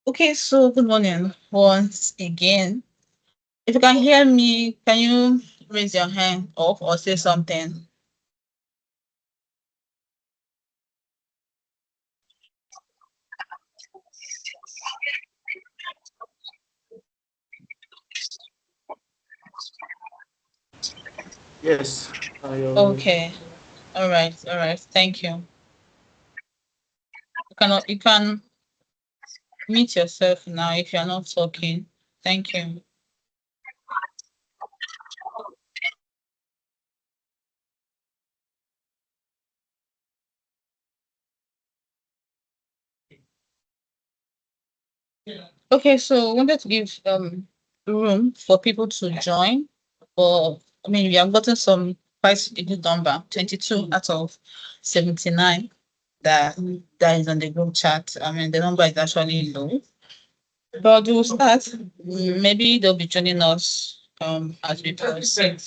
Okay, so good morning once again. If you can hear me, can you raise your hand up or say something? Yes, Okay. All right. Thank you. You can mute yourself now if you're not talking. Thank you. Okay, so I wanted to give room for people to join. But I mean we have gotten some quite a good number, 22 out of 79 that that is on the group chat. I mean the number is actually low. But we'll start. Maybe they'll be joining us as we proceed.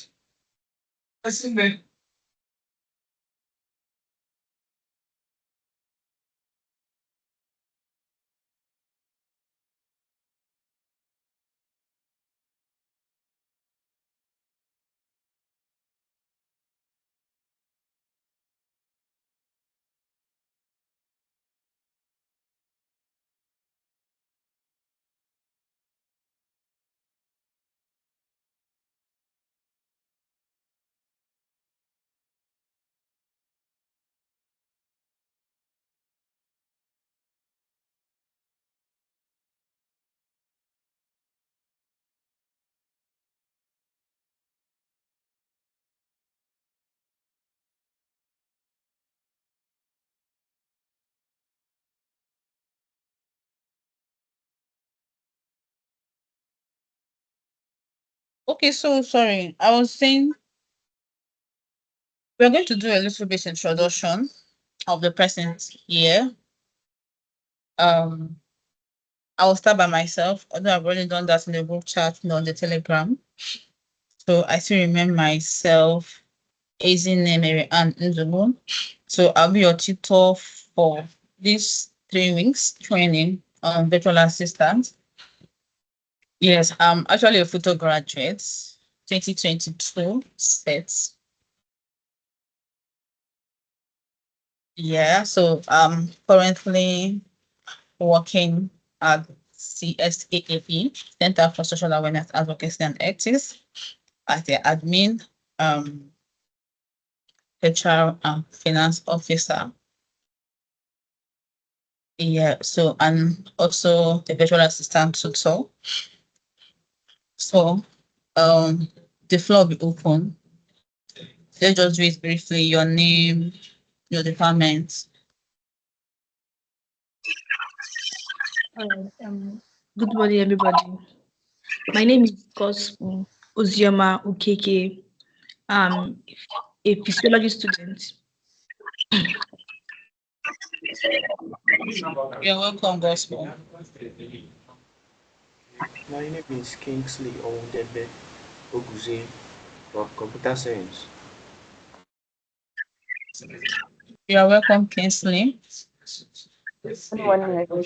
Okay, so sorry. I was saying we're going to do a little bit introduction of the person here. Um I'll start by myself, although I've already done that in the group chat and on the telegram. So I still remain myself, Easy Mary and Nzubu. So I'll be your tutor for these 3 weeks training on virtual assistant. Yes, I'm actually a photo graduate, 2022 sets. Yeah, so I'm currently working at CSAAP, Center for Social Awareness, Advocacy and Ethics, as the admin, HR and finance officer. Yeah, so and also the virtual assistant tutor. So the floor will be open. Let's just read briefly your name, your department. Alright, good morning, everybody. My name is Cosmo Ozioma Ukeke. I'm a physiology student. You're welcome, Gospel. my name is Kingsley Owundebe Oguze from Computer Science. You're welcome, Kingsley. Good morning, everyone.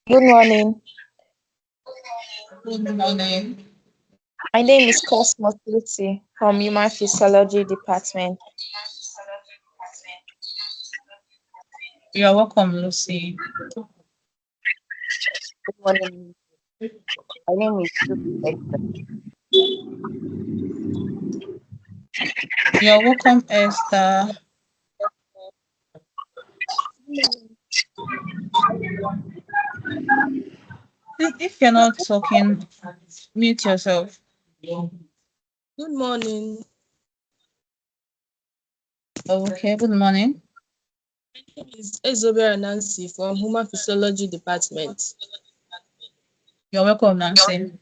Good morning. Good morning. My name is Cosmos Lucy from Human Physiology Department. You're welcome, Lucy. Good morning. My name is Lucy Esther. You're welcome, Esther. Please, if you're not talking, mute yourself. Good morning. Okay, good morning. My name is Ezobera Nancy from Human Physiology Department. You're welcome, Nancy.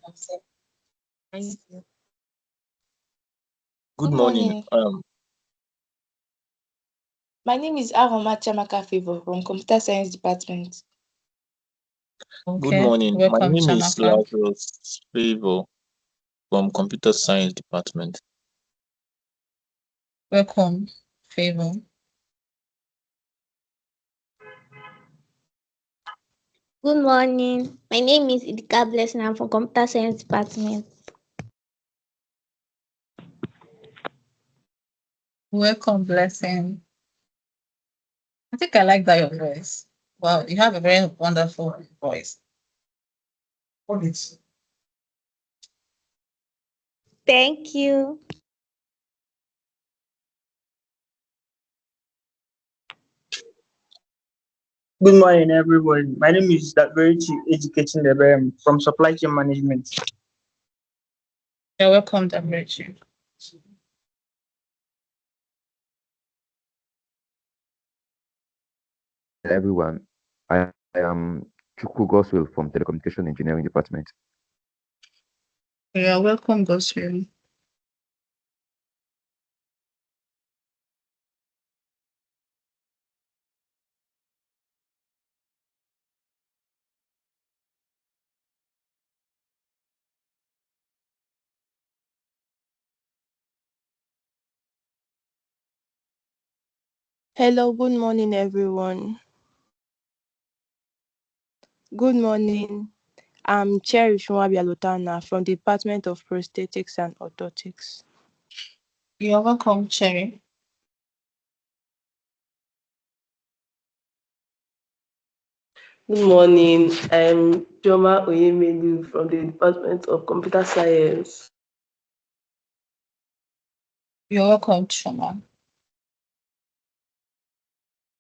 Thank you. Good Good morning. morning. My name is Aroma Chamaka Favor from Computer Science Department. Good Okay, morning. My welcome, name is Chamaka. Lazarus Favor from Computer Science Department. Welcome, Favor. Good morning. My name is Idika Blessing. I'm from Computer Science Department. Welcome, Blessing. I think I like that your voice. Wow, you have a very wonderful voice. Thank you. Good morning, everyone. My name is Dagberichi Educating Lebem from Supply Chain Management. You're welcome, Dabrichi. Everyone. I am Chukwu Goswell from Telecommunication Engineering Department. You're welcome, Goswell. Hello, good morning, everyone. Good morning. I'm Cherry Shumabialotana from the Department of Prosthetics and Orthotics. You're welcome, Cherry. Good morning. I'm Joma Oyemelu from the Department of Computer Science. You're welcome, Choma.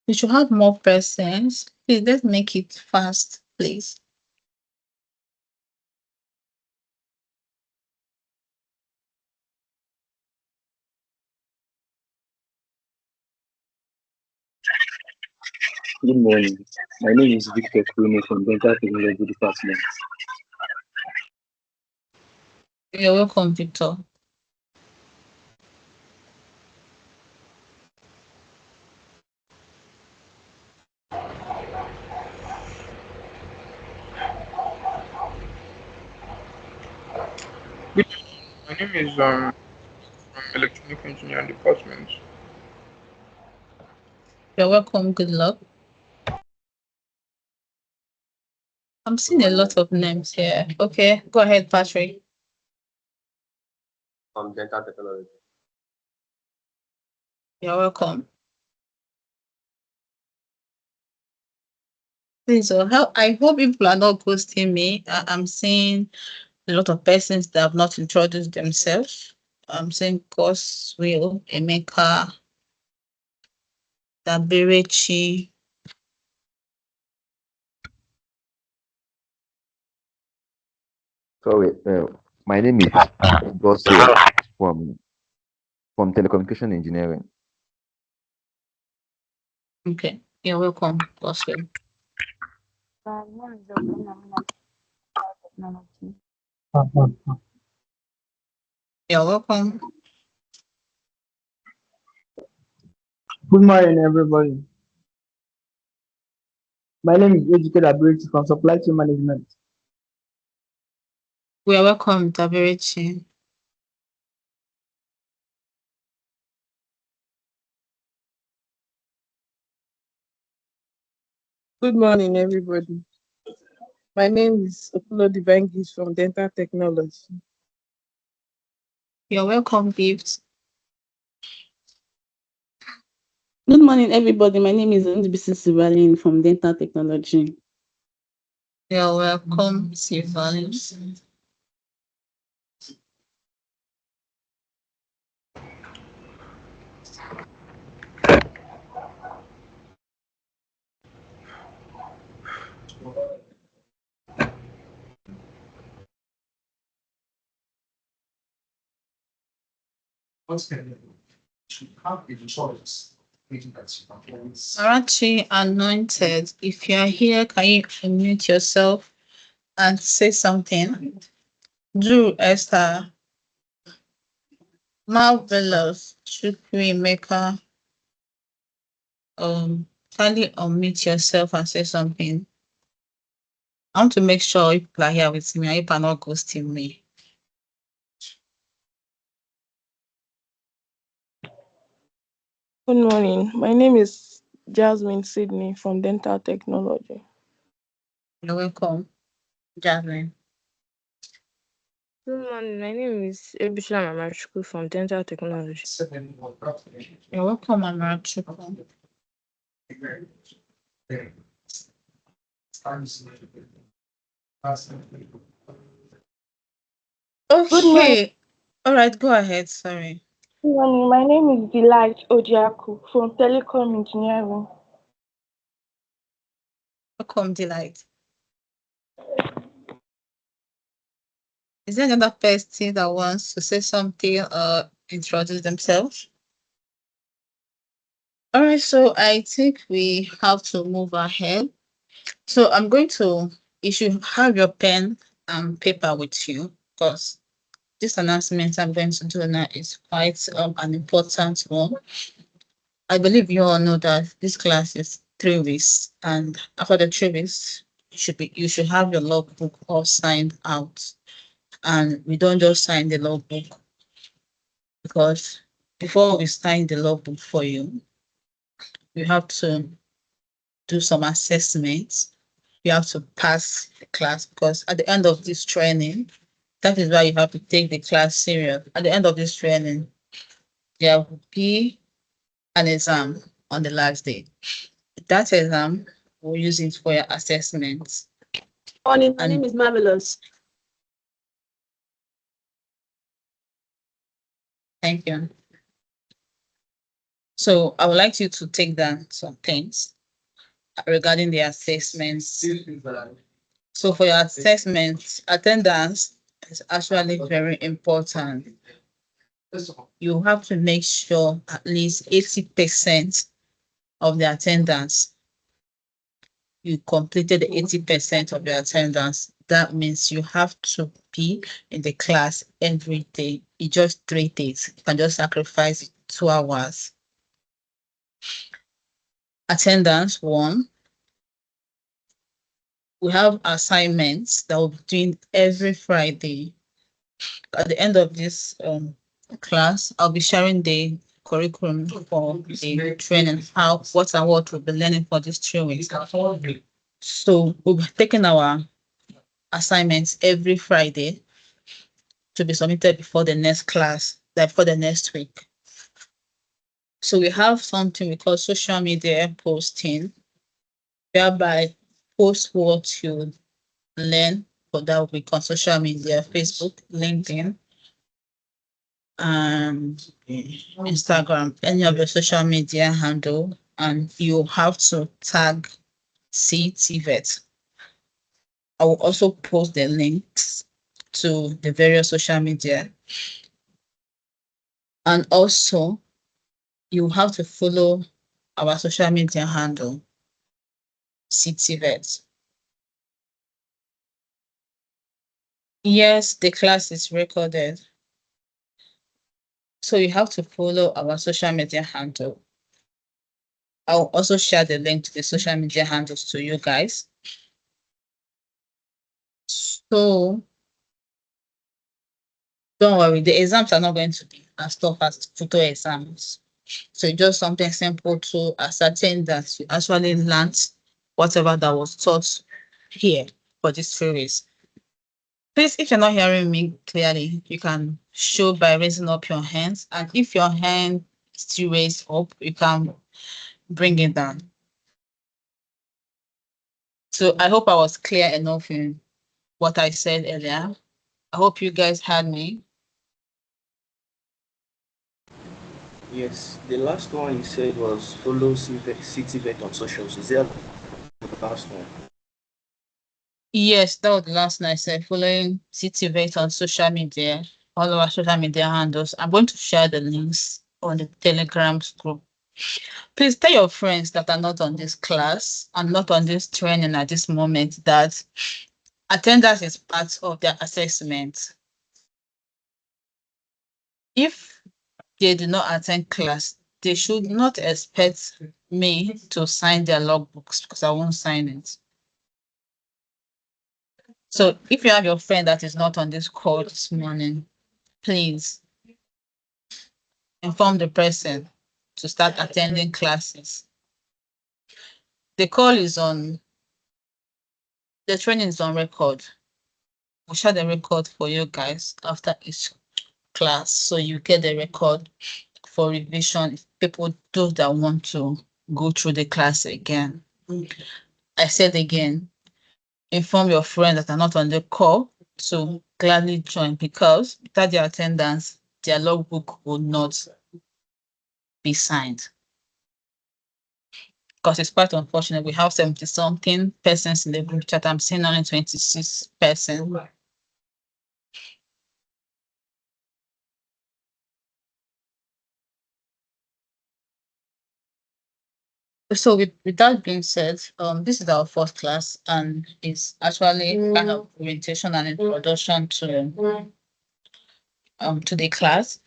We should have more persons. Please, let's make it fast, please. Good morning. My name is Victor Kuno from Dental Technology Department. You're welcome, Victor. My name is from Electronic Engineering Department. You're welcome, good luck. I'm seeing a lot of names here. Okay, go ahead, Patrick. From Dental Technology. You're welcome. Please, I hope people are not ghosting me. I'm seeing a lot of persons that have not introduced themselves. I'm seeing Goswill, Emeka, Daberechi. Sorry, my name is Goswell from Telecommunication Engineering. Okay, you're welcome, Goswill. You're welcome. Good morning, everybody. My name is Educated Ability from Supply Chain Management. We are welcome, Daberechi. Good morning, everybody. My name is Okulo Divangis from Dental Technology. You're welcome, Gift. Good morning, everybody. My name is Ndbisi Sivalin from Dental Technology. You're welcome, Sivalin. Arachi Anointed, if you are here, can you unmute yourself and say something? Drew Esther, Marvelous, Shukri Maker, kindly unmute yourself and say something. I want to make sure people are here with me and people are not ghosting me. Good morning. My name is Jasmine Sydney from Dental Technology. You're welcome, Jasmine. Good morning. My name is Ebisha Mamachuku from Dental Technology. You're welcome, Mama Chuku. Good morning. Okay. All right, go ahead. Sorry. Good morning. My name is Delight Ojiaku from Telecom Engineering. Welcome, Delight. Is there another person that wants to say something or introduce themselves? All right, so I think we have to move ahead. So I'm going to, you should have your pen and paper with you because this announcement I'm going to do now is quite an important one. I believe you all know that this class is 3 weeks, and after the 3 weeks, you should have your logbook all signed out. And we don't just sign the logbook because before we sign the logbook for you, you have to do some assessments. You have to pass the class because at the end of this training, that is why you have to take the class serious. At the end of this training, there will be an exam on the last day. That exam, we'll use it for your assessments. Morning, my name is Marvelous. Thank you. So I would like you to take down some things regarding the assessments. So for your assessments, attendance is actually very important. You have to make sure at least 80% of the attendance, you completed the 80% of your attendance. That means you have to be in the class every day. It's just 3 days. You can just sacrifice 2 hours. Attendance 1. We have assignments that we'll be doing every Friday. At the end of this class, I'll be sharing the curriculum for the training, what and what we'll be learning for these 3 weeks. So we'll be taking our assignments every Friday to be submitted before the next class, before the next week. So we have something we call social media posting, whereby post what you learn for that week on social media, Facebook, LinkedIn, Instagram, any of your social media handle, and you have to tag CTVET. I will also post the links to the various social media. And also, you have to follow our social media handle, CTVET. Yes, the class is recorded. So you have to follow our social media handle. I'll also share the link to the social media handles to you guys. So don't worry, the exams are not going to be as tough as FUTO exams. So just something simple to ascertain that you actually learned whatever that was taught here for this series. Please, if you're not hearing me clearly, you can show by raising up your hands. And if your hand is still raised up, you can bring it down. So I hope I was clear enough in what I said earlier. I hope you guys heard me. Yes, the last one you said was follow CTVET on socials. Is that the last one? Yes, that was the last night I said. Following CTVET on social media, all our social media handles. I'm going to share the links on the Telegram group. Please tell your friends that are not on this class and not on this training at this moment that attendance is part of their assessment. If they do not attend class, they should not expect me to sign their logbooks because I won't sign it. So if you have your friend that is not on this call this morning, please inform the person to start attending classes. The training is on record. We'll share the record for you guys after each class, so you get the record for revision if those that want to go through the class again. I said again, inform your friends that are not on the call to gladly join, because without their attendance, their logbook will not be signed. Because it's quite unfortunate. We have 70 something persons in the group chat. I'm seeing only 26 persons. So with that being said, this is our first class, and it's actually kind of orientation and introduction to the class.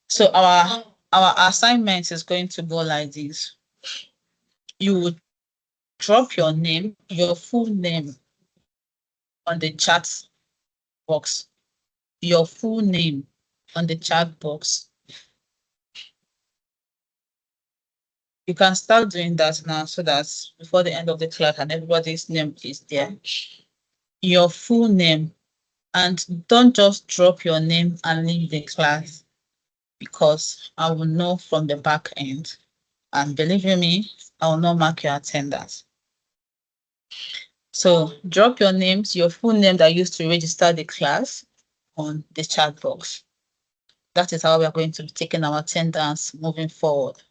So our assignment is going to go like this. You would drop your name, your full name on the chat box. Your full name on the chat box. You can start doing that now so that before the end of the class and everybody's name is there. Your full name, and don't just drop your name and leave the class, because I will know from the back end. And believe you me, I will not mark your attendance. So drop your names, your full name that used to register the class on the chat box. That is how we are going to be taking our attendance moving forward.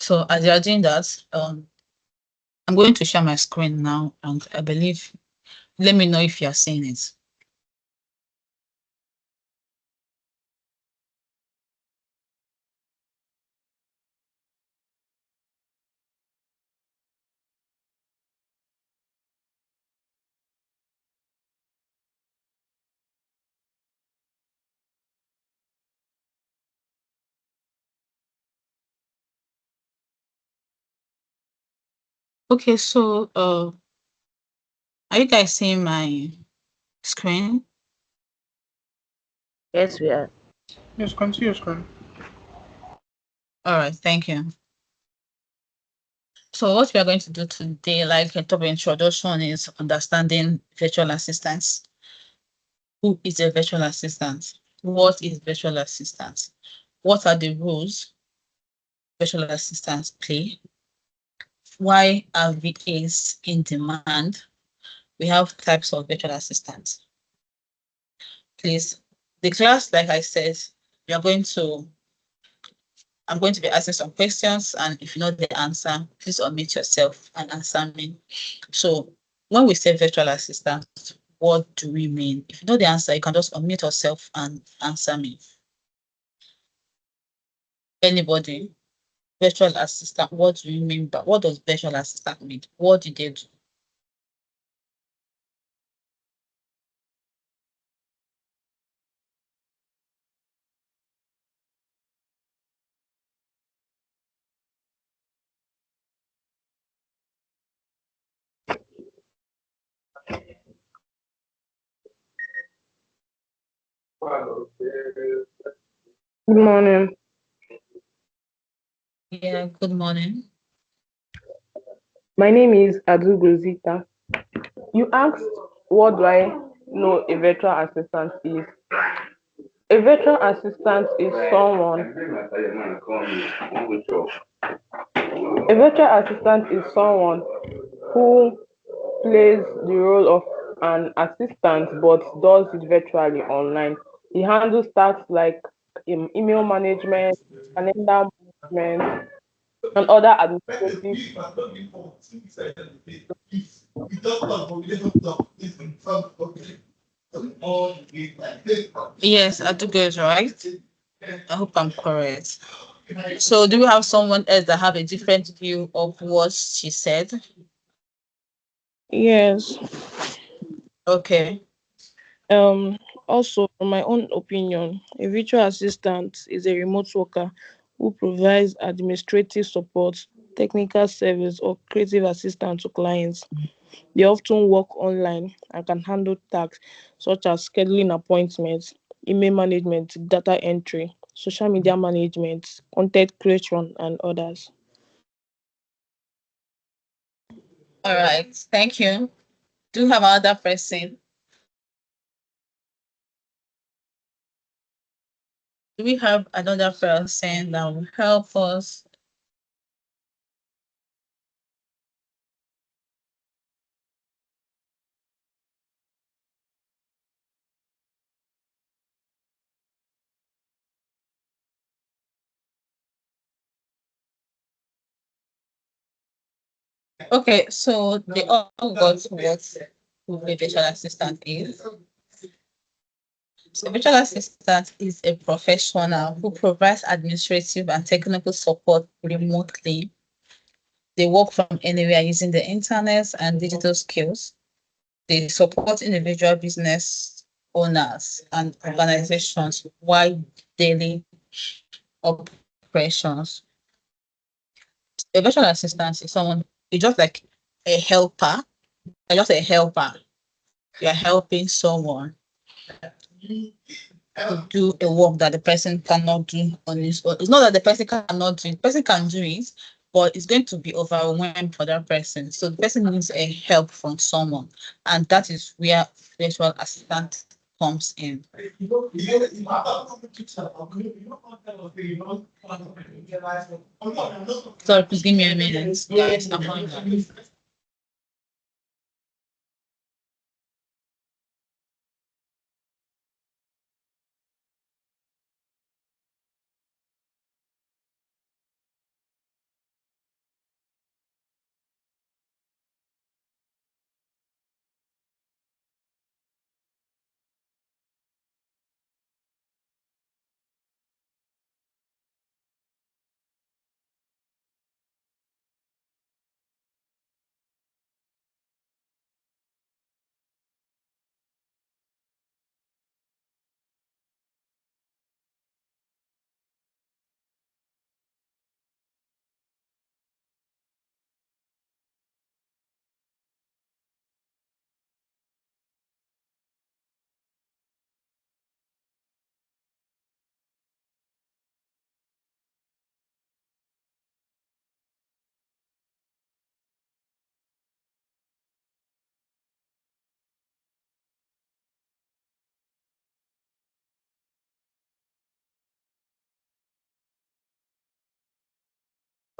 So as you are doing that, I'm going to share my screen now, and I believe, let me know if you are seeing it. Okay, so are you guys seeing my screen? Yes, we are. Yes, can see your screen. All right, thank you. So what we are going to do today, like a top introduction, is understanding virtual assistants. Who is a virtual assistant? What is virtual assistance? What are the roles virtual assistants play? Why are VAs in demand? We have types of virtual assistants. Please, the class, like I said, I'm going to be asking some questions, and if you know the answer, please unmute yourself and answer me. So when we say virtual assistant, what do we mean? If you know the answer, you can just unmute yourself and answer me. Anybody? Virtual assistant, what do you mean? But what does virtual assistant mean? What did they do? Good morning. Yeah, good morning. My name is Adu Gozita. You asked, what do I know a virtual assistant is? A virtual assistant is someone. A virtual assistant is someone who plays the role of an assistant but does it virtually online. He handles tasks like email management, calendar management, and other administrative. Yes, I do good, right? I hope I'm correct. So do we have someone else that have a different view of what she said? Yes. Okay. Also, from my own opinion, a virtual assistant is a remote worker who provides administrative support, technical service, or creative assistance to clients. They often work online and can handle tasks such as scheduling appointments, email management, data entry, social media management, content creation, and others. All right. Thank you. Do you have another person? Do we have another person that will help us? Okay, so they all got what a virtual assistant is. So virtual assistant is a professional who provides administrative and technical support remotely. They work from anywhere using the internet and digital skills. They support individual business owners and organizations while daily operations. A virtual assistant is someone, it's just like a helper. You're just a helper. You're helping someone to do a work that the person cannot do on his own. It's not that the person cannot do it, the person can do it, but it's going to be overwhelmed for that person. So the person needs a help from someone, and that is where virtual assistant comes in. Sorry, please give me a minute, guys. I'm coming back.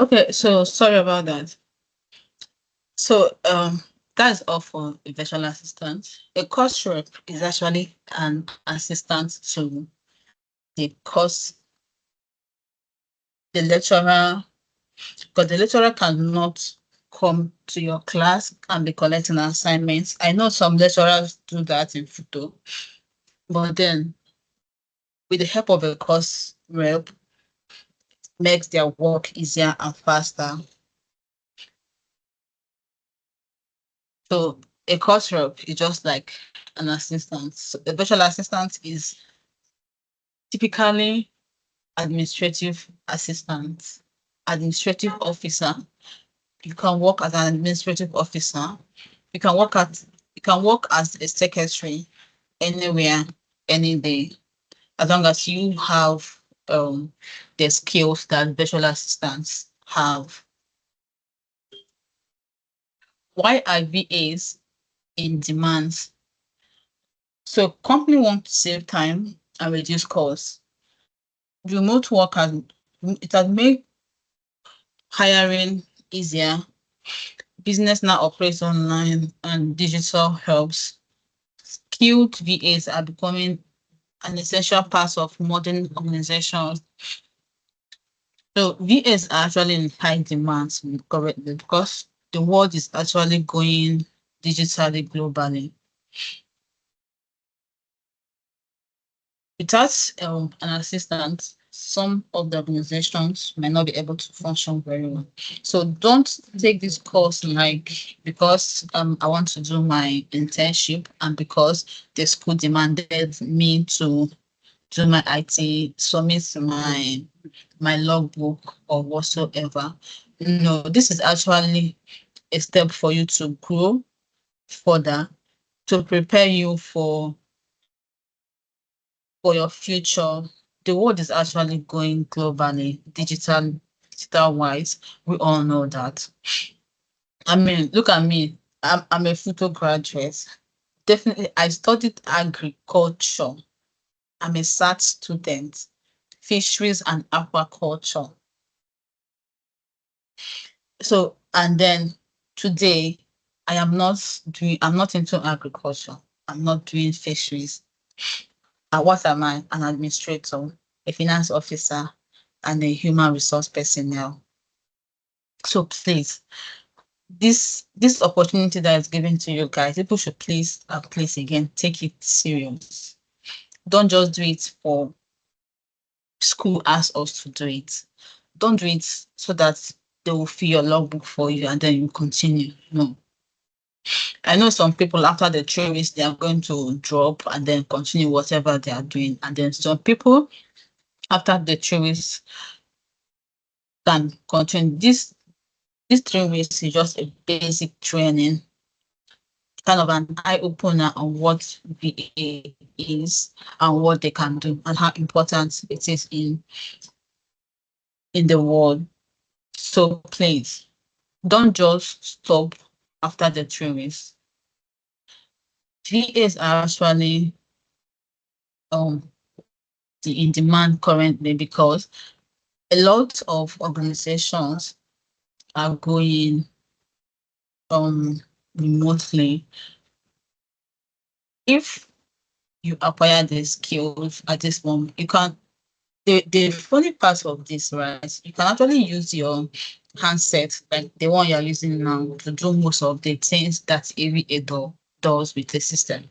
Okay, so sorry about that. So that's all for a virtual assistant. A course rep is actually an assistant to the course, the lecturer, because the lecturer cannot come to your class and be collecting assignments. I know some lecturers do that in FUTO, but then with the help of a course rep, makes their work easier and faster. So a course rep is just like an assistant. So a virtual assistant is typically administrative assistant, administrative officer. You can work as an administrative officer. You can work as a secretary anywhere, any day, as long as you have the skills that virtual assistants have. Why are VAs in demand? So company want to save time and reduce costs. Remote work it has made hiring easier. Business now operates online and digital helps. Skilled VAs are becoming an essential part of modern organizations. So VAs are actually in high demand currently because the world is actually going digitally globally. Without an assistant, some of the organizations might not be able to function very well. So don't take this course like because I want to do my internship and because the school demanded me to do my IT, submit my logbook or whatsoever. No, this is actually a step for you to grow further, to prepare you for your future, the world is actually going globally, digital wise. We all know that. I mean, look at me. I'm a FUTO graduate. Definitely, I studied agriculture. I'm a SAT student, fisheries and aquaculture. So, and then today, I'm not into agriculture. I'm not doing fisheries. What am I? An administrator, a finance officer, and a human resource personnel. So please, this opportunity that is given to you guys, people should please again, take it serious. Don't just do it for school asks us to do it. Don't do it so that they will fill your logbook for you and then you continue. No. I know some people after the 3 weeks they are going to drop and then continue whatever they are doing. And then some people after the 3 weeks can continue. This 3 weeks is just a basic training, kind of an eye opener on what VA is and what they can do and how important it is in the world. So please don't just stop after the 3 weeks. VAs are actually in demand currently because a lot of organizations are going remotely. If you acquire the skills at this moment, you can. The funny part of this, right? You can actually use your handset, like the one you're using now, to do most of the things that every ADO does with the system.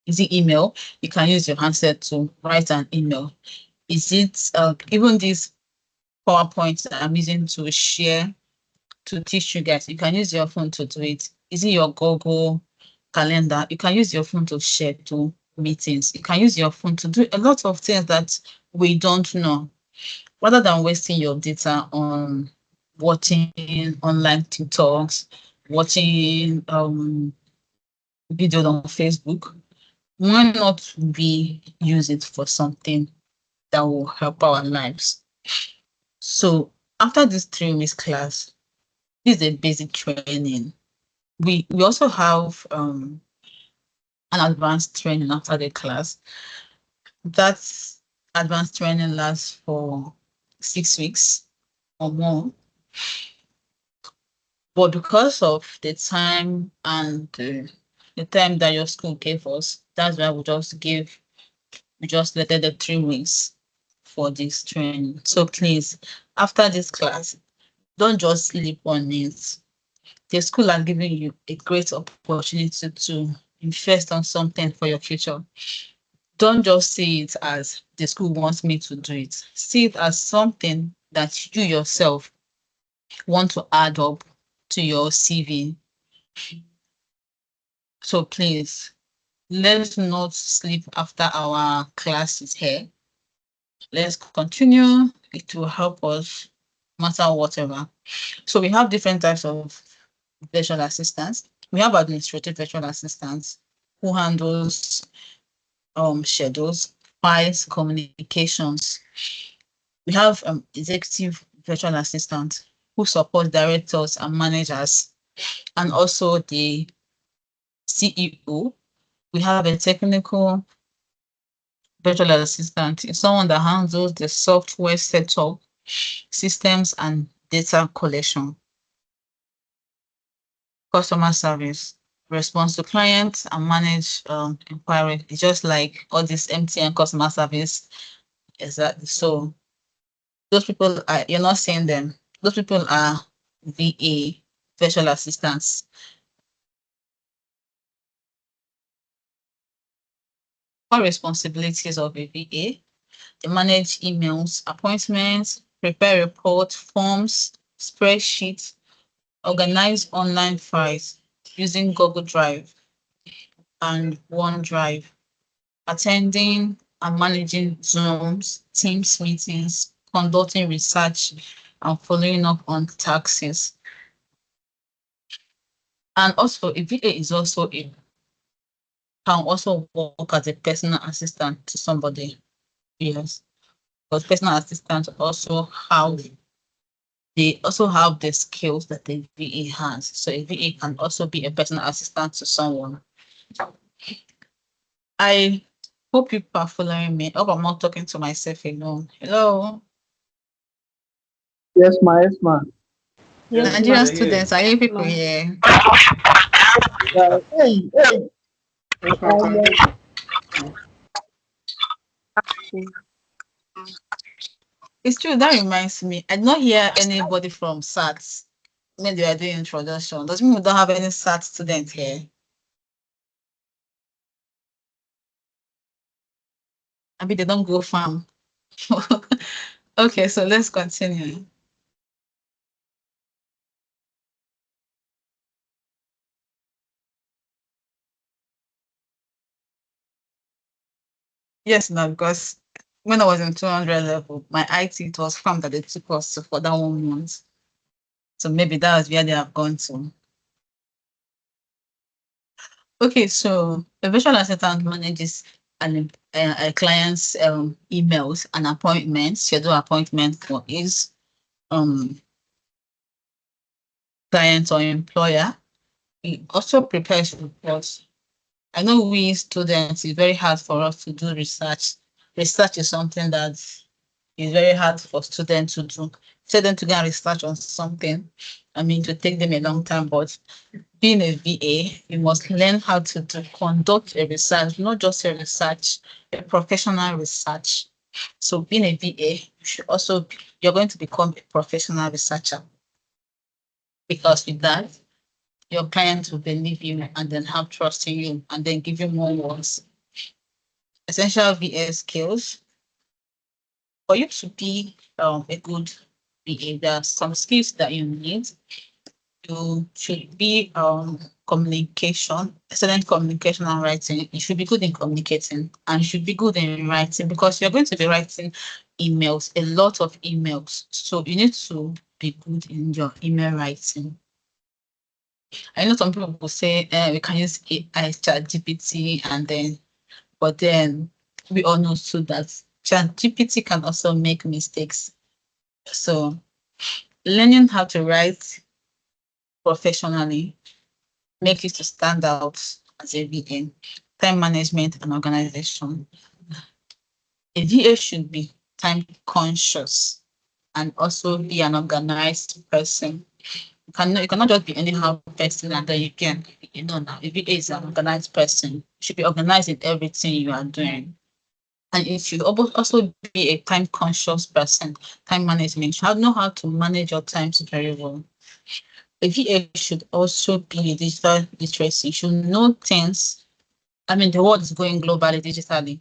Is it email? You can use your handset to write an email. Is it even this PowerPoint that I'm using to share to teach you guys? You can use your phone to do it. Is it your Google Calendar? You can use your phone to share to meetings. You can use your phone to do a lot of things that we don't know. Rather than wasting your data on watching online TikToks, watching videos on Facebook, why not we use it for something that will help our lives? So after this 3 weeks class, this is a basic training. We also have an advanced training after the class. That advanced training lasts for 6 weeks or more. But because of the time and the time that your school gave us, that's why we just let the 3 weeks for this training. So please, after this class, don't just sleep on it. The school are giving you a great opportunity to invest on something for your future. Don't just see it as the school wants me to do it. See it as something that you yourself want to add up to your CV. So please, let's not sleep after our class is here. Let's continue. It will help us no matter whatever. So we have different types of virtual assistants. We have administrative virtual assistants who handles schedules, files, communications. We have executive virtual assistants who support directors and managers, and also the CEO. We have a technical virtual assistant. It's someone that handles the software setup, systems, and data collection. Customer service, response to clients and manage inquiry. It's just like all this MTN customer service. Exactly. So those people are, you're not seeing them. Those people are VA, virtual assistants. Core responsibilities of a VA: they manage emails, appointments, prepare reports, forms, spreadsheets, organize online files using Google Drive and OneDrive, attending and managing Zooms, Teams meetings, conducting research, and following up on taxes. And also, a VA is also can also work as a personal assistant to somebody. Yes, because personal assistants also have the skills that the VA has. So a VA can also be a personal assistant to someone. I hope people are following me. I hope I'm not talking to myself alone. Hello. Yes, ma. Yes, ma. Yes, Nigerian ma'am. students, are you people here? Yeah. Hey, hey. Yes, ma'am. It's true. That reminds me. I did not hear anybody from SATs when they were doing introduction. Does mean we don't have any SAT students here? I mean, they don't go farm. Okay, so let's continue. Yes, no, because when I was in 200 level, my IT, it was farm that they took us to for that 1 month. So maybe that was where they have gone to. Okay, so a virtual assistant manages a client's emails and appointments, schedule appointment for his um client or employer. It also prepares reports. I know we students, it's very hard for us to do research. Research is something that is very hard for students to do. Tell them to go and research on something. I mean, to take them a long time, but being a VA, you must learn how to conduct a research, not just a research, a professional research. So being a VA, you're going to become a professional researcher, because with that, your client will believe you and then have trust in you and then give you more works. Essential VA skills. For you to be a good VA, there are some skills that you need. You should be communication, excellent communication and writing. You should be good in communicating and you should be good in writing, because you're going to be writing emails, a lot of emails. So you need to be good in your email writing. I know some people will say we can use AI chat GPT but then we all know too that chat GPT can also make mistakes. So learning how to write professionally make it to stand out as a VA. Time management and organization. A VA should be time conscious and also be an organized person. You cannot just be anyhow person and then now a VA is an organized person. You should be organized in everything you are doing. And it should also be a time conscious person, time management. You should know how to manage your times very well. A VA should also be a digital literacy. You should know things. I mean, the world is going globally, digitally.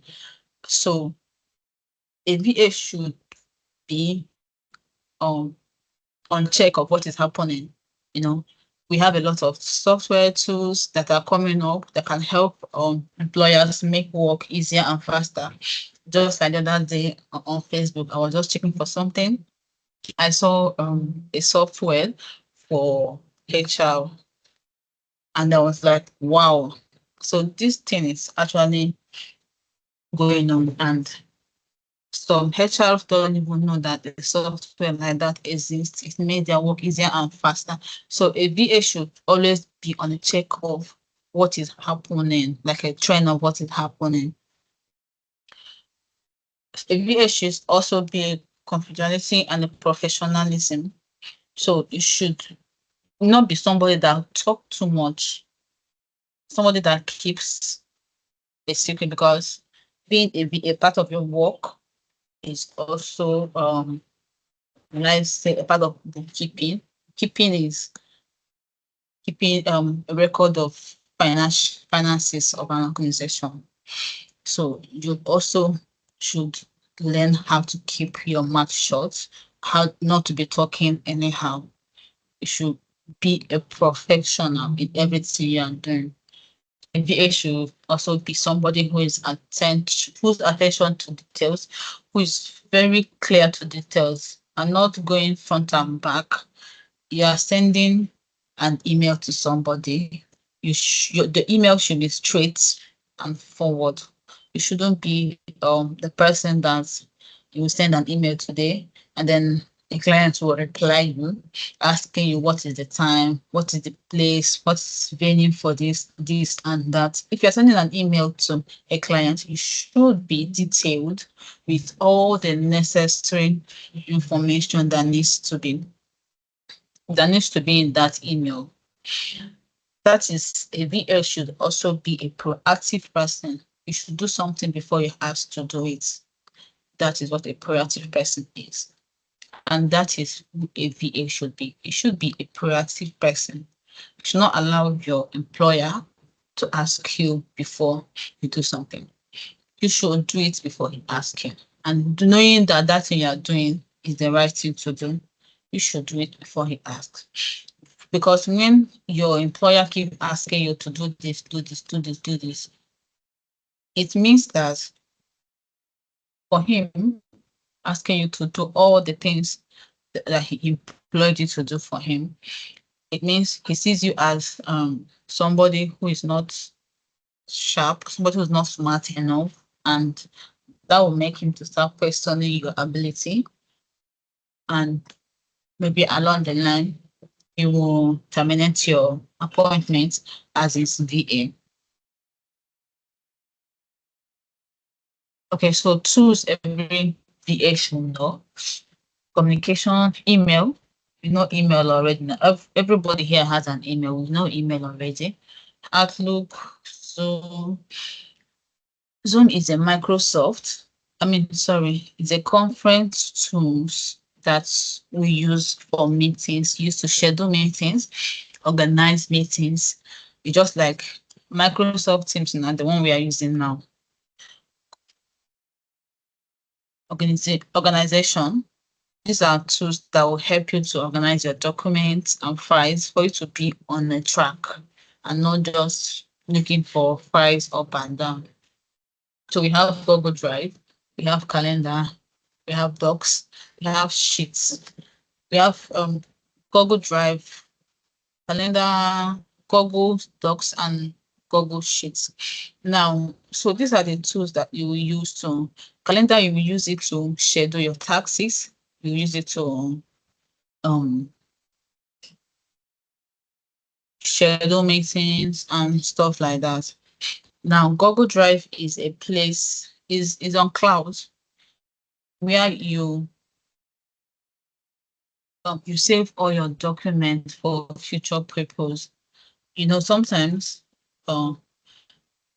So a VA should be on check of what is happening. You know, we have a lot of software tools that are coming up that can help employers make work easier and faster. Just like the other day on Facebook, I was just checking for something. I saw a software for HR, and I was like, wow. So this thing is actually going on, and some HR don't even know that the software like that exists. It made their work easier and faster. So a VA should always be on a check of what is happening, like a trend of what is happening. A VA should also be confidentiality and a professionalism. So it should not be somebody that talk too much, somebody that keeps a secret, because being a part of your work is also let's say a part of bookkeeping. Keeping is keeping a record of finances of an organization. So you also should learn how to keep your mouth shut, how not to be talking anyhow. You should be a professional in everything you are doing. A VA should also be somebody whose attention to details, who is very clear to details and not going front and back. You are sending an email to somebody, the email should be straight and forward. You shouldn't be the person that you will send an email today and then the client will reply you asking you what is the time, what is the place, what's venue for this, and that. If you're sending an email to a client, you should be detailed with all the necessary information that needs to be in that email. That is, a VA should also be a proactive person. You should do something before you're asked to do it. That is what a proactive person is. And that is who a VA should be. It should be a proactive person. You should not allow your employer to ask you before you do something. You should do it before he asks you. And knowing that that thing you are doing is the right thing to do, you should do it before he asks. Because when your employer keep asking you to do this, do this, do this, do this, it means that for him asking you to do all the things that he employed you to do for him, it means he sees you as somebody who is not sharp, somebody who's not smart enough, and that will make him to start questioning your ability. And maybe along the line, he will terminate your appointment as his VA. Okay, so tools every VA should know. Communication, email. You know email already. Everybody here has an email. We know email already. Outlook, Zoom. Zoom is a Microsoft. It's a conference tools that we use for meetings, used to schedule meetings, organize meetings. It's just like Microsoft Teams now, the one we are using now. Organization. These are tools that will help you to organize your documents and files for you to be on a track and not just looking for files up and down. So we have Google Drive, we have Calendar, we have Docs, we have Sheets. We have Google Drive, Calendar, Google Docs, and Google Sheets. Now, so these are the tools that you will use to calendar. You will use it to schedule your taxes. You use it to schedule meetings and stuff like that. Now, Google Drive is a place is on cloud where you save all your documents for future purpose. Sometimes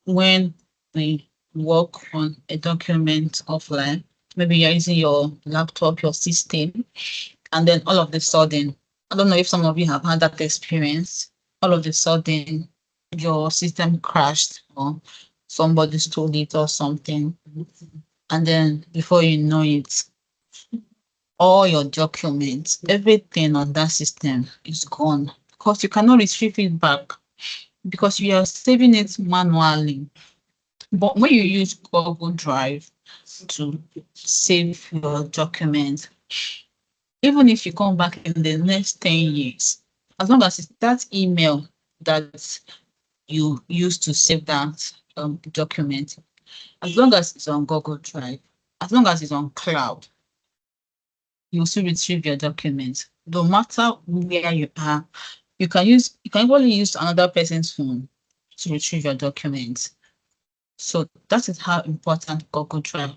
when we work on a document offline, maybe you're using your laptop, your system, and then all of a sudden, I don't know if some of you have had that experience, all of a sudden your system crashed or somebody stole it or something. And then before you know it, all your documents, everything on that system is gone because you cannot retrieve it back because you are saving it manually. But when you use Google Drive to save your documents, even if you come back in the next 10 years, as long as it's that email that you use to save that document, as long as it's on Google Drive, as long as it's on cloud, you'll still retrieve your documents. No matter where you are, you can only use another person's phone to retrieve your documents. So that is how important Google Drive.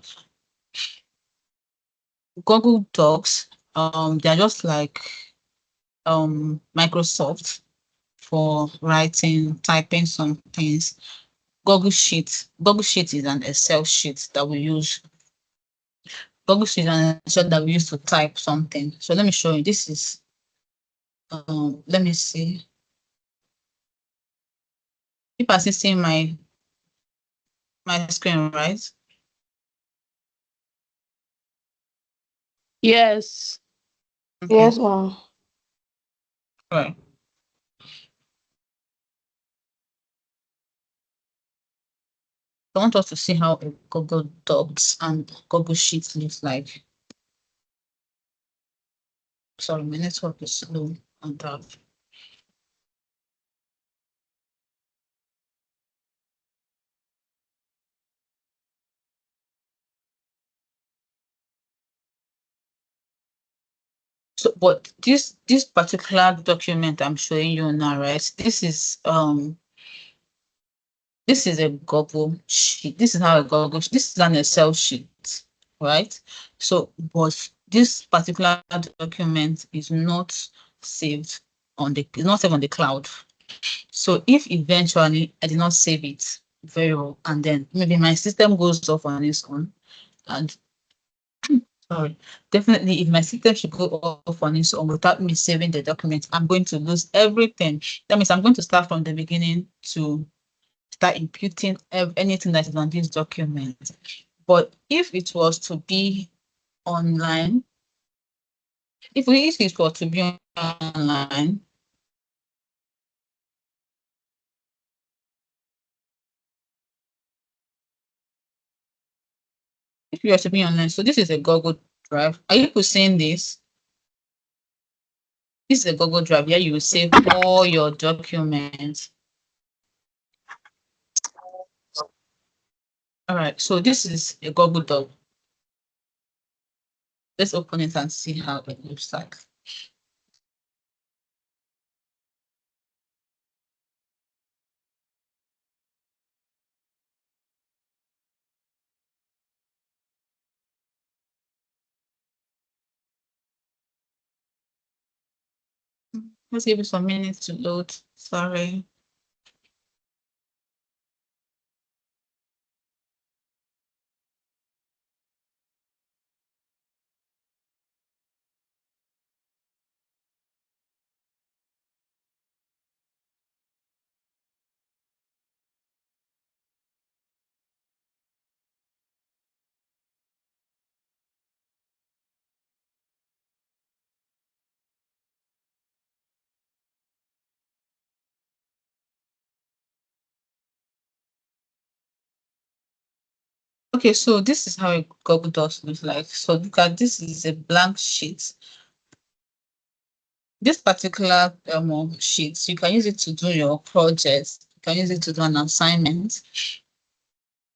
Google Docs, they're just like Microsoft for writing, typing some things. Google Sheet is an Excel sheet that we use. Google Sheet is an Excel that we use to type something. So let me show you. This is let me see. If I see my screen, right? Yes. Okay. Yes, ma'am. Right. I want us to see how a Google Docs and Google Sheets looks like. Sorry, my network is slow on that. So, but this particular document I'm showing you now, right? This is a Google sheet. This is how a Google. This is an Excel sheet, right? So, but this particular document is not saved on the. It's not saved on the cloud. So, if eventually I did not save it very well, and then maybe my system goes off on its own, and sorry, definitely if my system should go off on its own without me saving the document, I'm going to lose everything. That means I'm going to start from the beginning to start imputing anything that is on this document. But if it was to be online, if it was to be online, if you were to be online, so this is a Google Drive. Are you seeing this? This is a Google Drive where you will save all your documents. All right, so this is a Google Doc. Let's open it and see how it looks like. Let's give it some minutes to load. Sorry. Okay, so this is how a Google Docs looks like. So look at this is a blank sheet. This particular sheet, you can use it to do your projects. You can use it to do an assignment.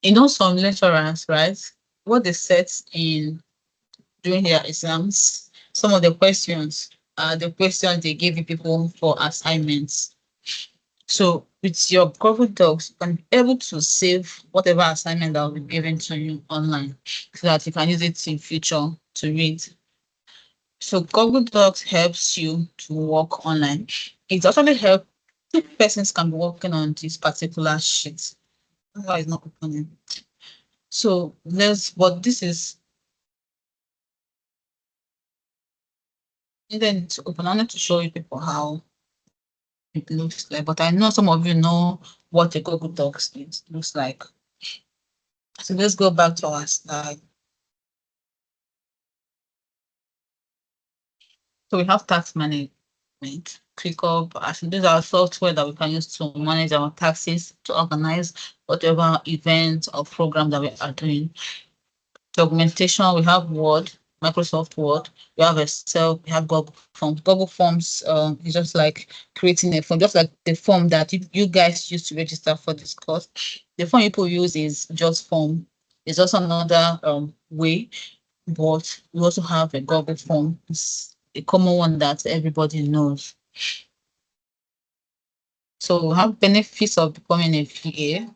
You know, some lecturers, right? What they set in during their exams, some of the questions are the questions they give you people for assignments. So with your Google Docs, you can be able to save whatever assignment that will be given to you online so that you can use it in future to read. So Google Docs helps you to work online. It actually helps two persons can be working on this particular sheet. Why is not opening? So but this is and then to open. I need to show you people how it looks like, but I know some of you know what a Google Docs looks like. So let's go back to our slide. So we have tax management, ClickUp. Actually, these are software that we can use to manage our taxes, to organize whatever event or program that we are doing. Documentation, we have Word, Microsoft Word, we have Excel, we have Google Forms. Google Forms is just like creating a form, just like the form that you guys use to register for this course. The form people use is just form. It's also another way, but we also have a Google form. It's a common one that everybody knows. So we have benefits of becoming a VA.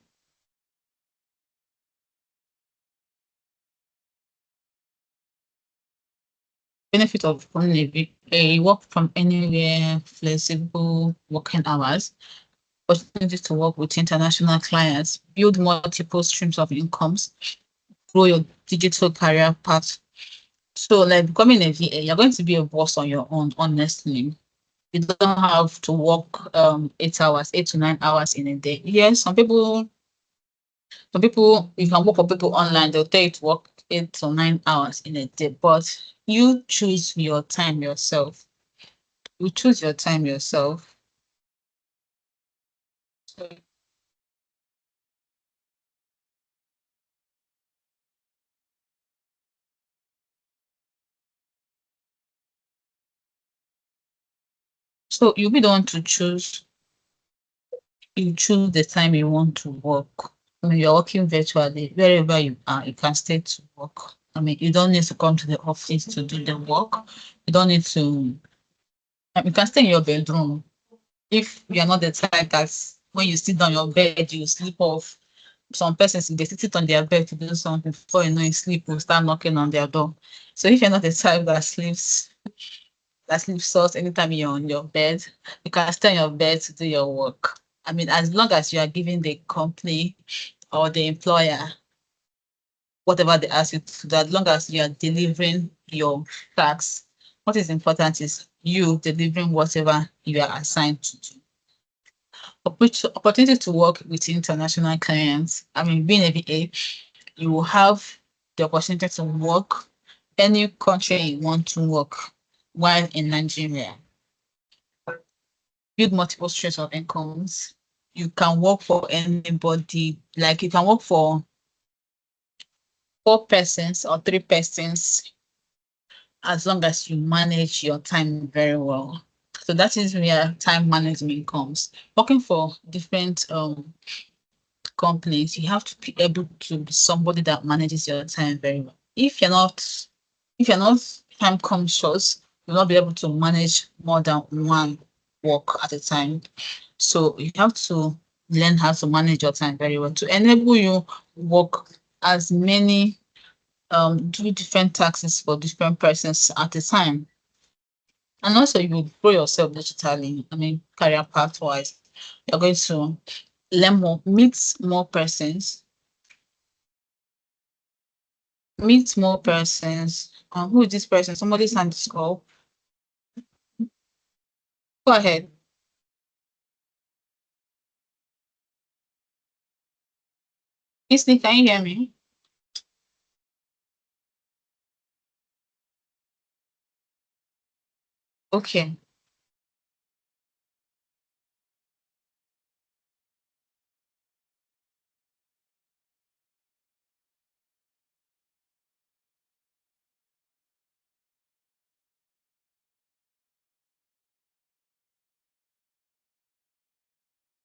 Benefit of becoming a VA, you work from anywhere, flexible working hours, opportunities to work with international clients, build multiple streams of incomes, grow your digital career path. So like becoming a VA, you're going to be a boss on your own, honestly. You don't have to work 8 to 9 hours in a day. Yes, some people you can work for people online, they'll tell you to work 8 to 9 hours in a day, but you choose your time yourself. You choose your time yourself. So you'll be the one to choose. You choose the time you want to work. When you're working virtually, wherever you are, you can stay to work I mean, you don't need to come to the office to do the work. You don't need to. You can stay in your bedroom if you are not the type that when you sit on your bed you sleep off. Some persons they sit on their bed to do something before you know you sleep will start knocking on their door. So if you're not the type that sleeps source anytime you're on your bed, you can stay on your bed to do your work. I mean, as long as you are giving the company or the employer whatever they ask you to do, as long as you are delivering your tasks, what is important is you delivering whatever you are assigned to do. Opportunity to work with international clients. I mean, being a VA, you will have the opportunity to work any country you want to work while in Nigeria. Build multiple streams of incomes. You can work for anybody, like you can work for 4 persons or 3 persons as long as you manage your time very well. So that is where time management comes. Working for different companies, you have to be able to be somebody that manages your time very well. If you're not time conscious, you'll not be able to manage more than one work at a time. So you have to learn how to manage your time very well to enable you work as many do different tasks for different persons at a time. And also you will grow yourself digitally. I mean, career path wise, you're going to learn more, meet more persons. Who is this person? Somebody's hand is called. Go ahead. Isney, can you hear me? Okay.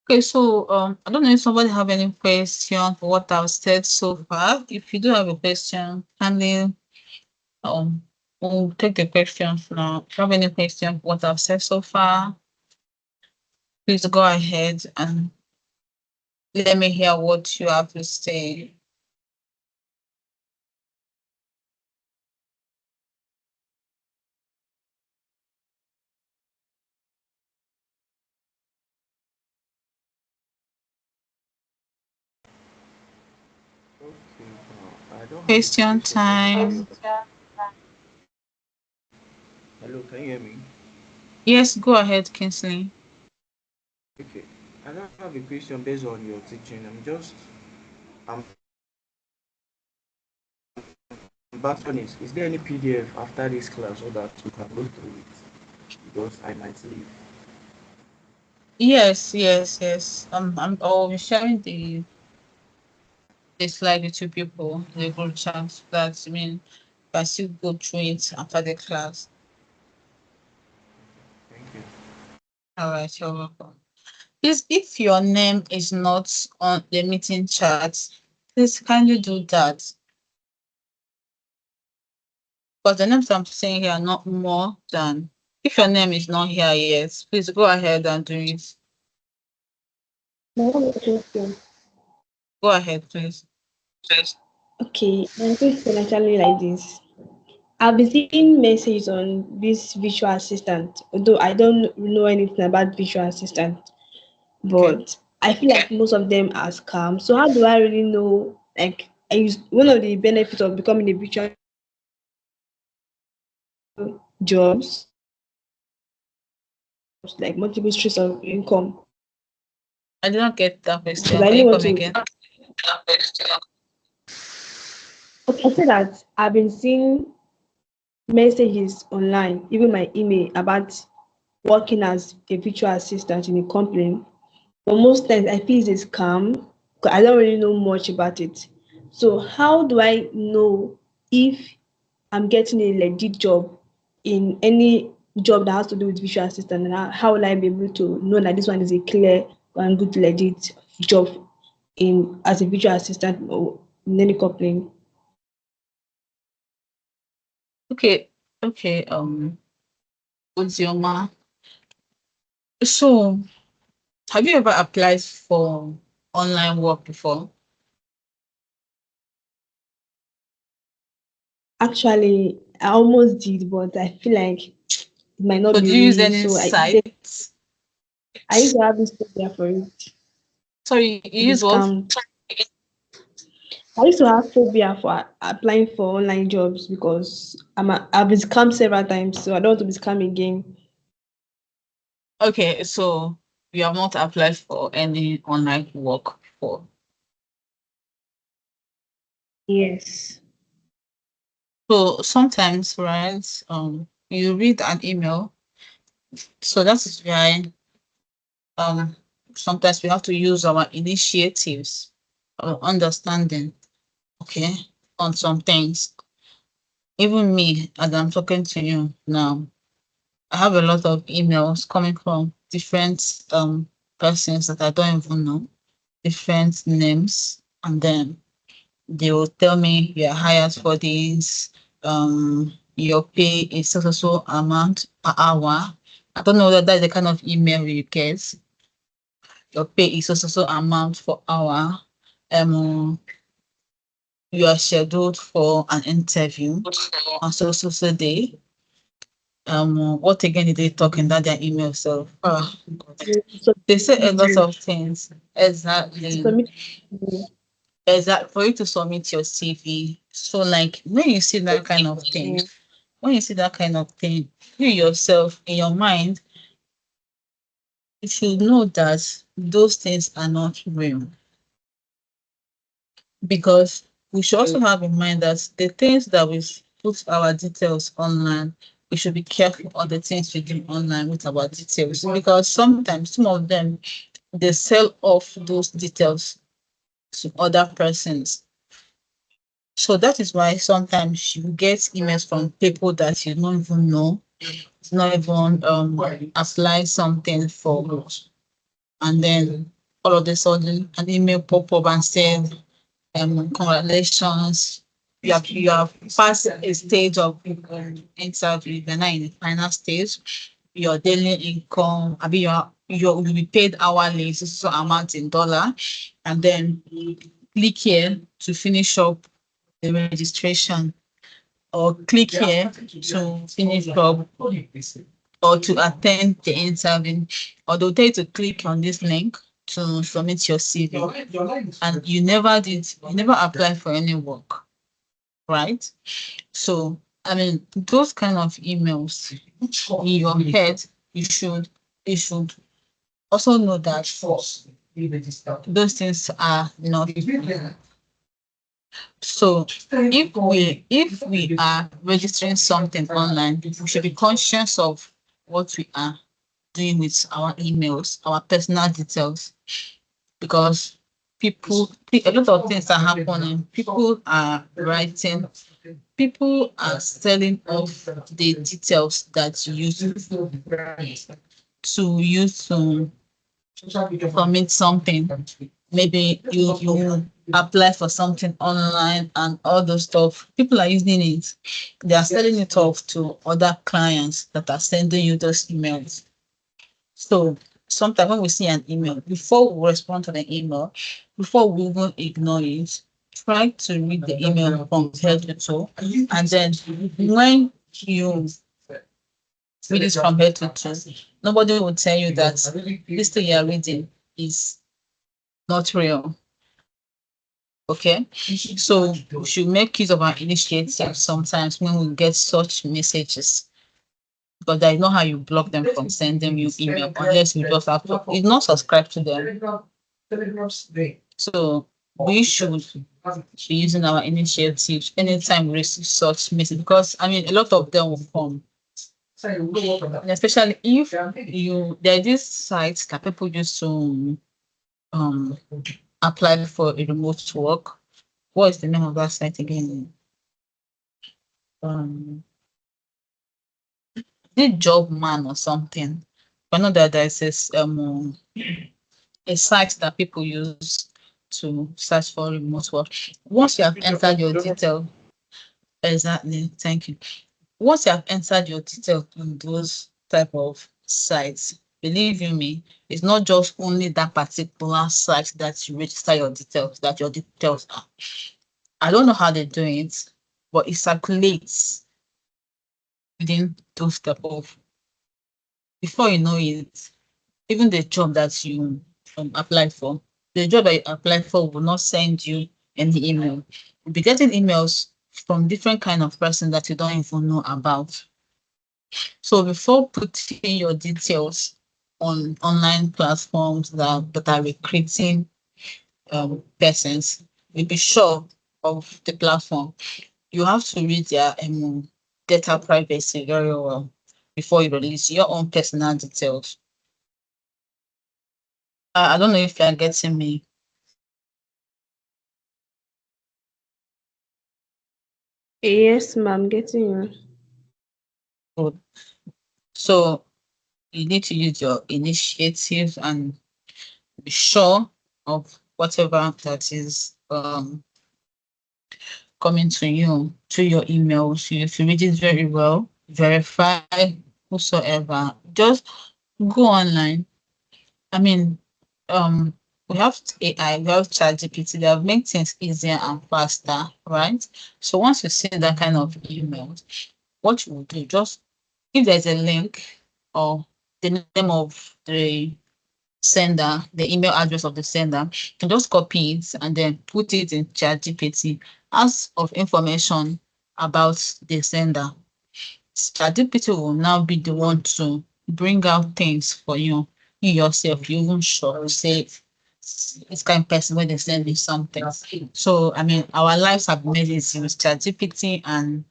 Okay, so I don't know if somebody have any question for what I've said so far. If you do have a question, kindly we'll take the questions now. If you have any question for what I've said so far, please go ahead and let me hear what you have to say. Okay, I don't have a Question question. time. Hello, can you hear me? Yes, go ahead, Kingsley. Okay, I don't have a question based on your teaching. I'm back on it. Is there any PDF after this class so that you can go through it? Because I might leave. Yes. I'll be sharing the slide with you people in the group chat. That I mean, can still go through it after the class. Thank you. All right, you're welcome. Please, if your name is not on the meeting chat, please kindly do that. But the names I'm saying here are not more than. If your name is not here yet, please go ahead and do it. Go ahead, please. Okay, my question actually like this. I've been seeing messages on this virtual assistant, although I don't know anything about virtual assistant, but I feel like most of them are scams. So how do I really know? Like, I use one of the benefits of becoming a virtual jobs, like multiple streams of income. I did not get that question. Because I Can really you want come to. again? Okay, I say that I've been seeing messages online, even my email, about working as a virtual assistant in a company. But most times I feel it's a scam because I don't really know much about it. So how do I know if I'm getting a legit job in any job that has to do with visual assistant, and how will I be able to know that this one is a clear and good legit job in as a visual assistant or in any company? Okay, okay. Uzioma. So, have you ever applied for online work before? Actually, I almost did, but I feel like it might not So, be do you use real. any So sites? I used to have this phobia for it Sorry, to you be use what? scammed. I used to have phobia for applying for online jobs because I've been scammed several times, so I don't want to be scammed again. Okay, so you have not applied for any online work before. Yes. So sometimes, right, you read an email. So that is why um sometimes we have to use our initiatives or understanding, okay, on some things. Even me, as I'm talking to you now, I have a lot of emails coming from different persons that I don't even know, different names, and then they will tell me you're hired for this, your pay is so amount per hour. I don't know whether that's the kind of email you get. Your pay is so amount for hour. Um, you are scheduled for an interview on so day. What again did they talk in that their email? So, So they say a lot of things. Exactly. submit. Exactly. For you to submit your CV. So, like when you see that kind of thing, you yourself in your mind, you should know that those things are not real. Because we should also have in mind that the things that we put our details online, we should be careful of the things we do online with our details. Because sometimes some of them they sell off those details to other persons. So that is why sometimes you get emails from people that you don't even know, not even apply something for, and then all of a sudden an email pop up and said, congratulations, you have passed a stage of interview, you're not in the final stage. Your daily income, I mean you'll be paid hourly, so amount in dollar, and then click here to finish up the registration, or click here to finish up or to attend the interview, or they'll tell you to click on this link to submit your CV. And you never apply for any work, right? So I mean those kind of emails in your head, you should also know that those things are not. So if we are registering something online, we should be conscious of what we are doing with our emails, our personal details, because a lot of things are happening. People are writing, people are selling off the details that you use to submit something. Maybe you apply for something online and all those stuff. People are using it. They are selling it off to other clients that are sending you those emails. So sometimes when we see an email, before we respond to the email, before we even ignore it, try to read the email from head to toe. And then when you read it from head to toe, nobody will tell you that this thing you are reading is not real. Okay, so we should make use of our initiative sometimes when we get such messages, because I know how you block them from sending you email unless you just have to you not subscribe to them. So we should be using our initiatives anytime we receive such message, because I mean a lot of them will come. And especially if there are these sites that people use to um apply for a remote work. What is the name of that site again? Um, the Job Man or something. I know that there's this a site that people use to search for remote work. Once you have entered your detail, exactly, thank you. once you have entered your details on those type of sites, believe you me, it's not just only that particular site that you register your details, that your details are. I don't know how they do it, but it circulates within those type of, before you know it, even the job that you apply for, the job that you apply for will not send you any email. You'll be getting emails from different kind of person that you don't even know about. So before putting your details on online platforms that are recruiting persons, you'll be sure of the platform. You have to read their data privacy very well before you release your own personal details. I don't know if you're getting me. Yes, ma'am, getting you. Good. So you need to use your initiative and be sure of whatever that is coming to you to your emails. You have to read it very well, verify whosoever. Just go online. I mean, um, we have AI, we have ChatGPT. They have made things easier and faster, right? So once you see that kind of emails, what you will do, just if there's a link or the name of the sender, the email address of the sender, you can just copy it and then put it in ChatGPT. Ask of information about the sender. ChatGPT will now be the one to bring out things for you. You yourself, you even sure say this kind of person when they send me something. So I mean, our lives have made it with ChatGPT and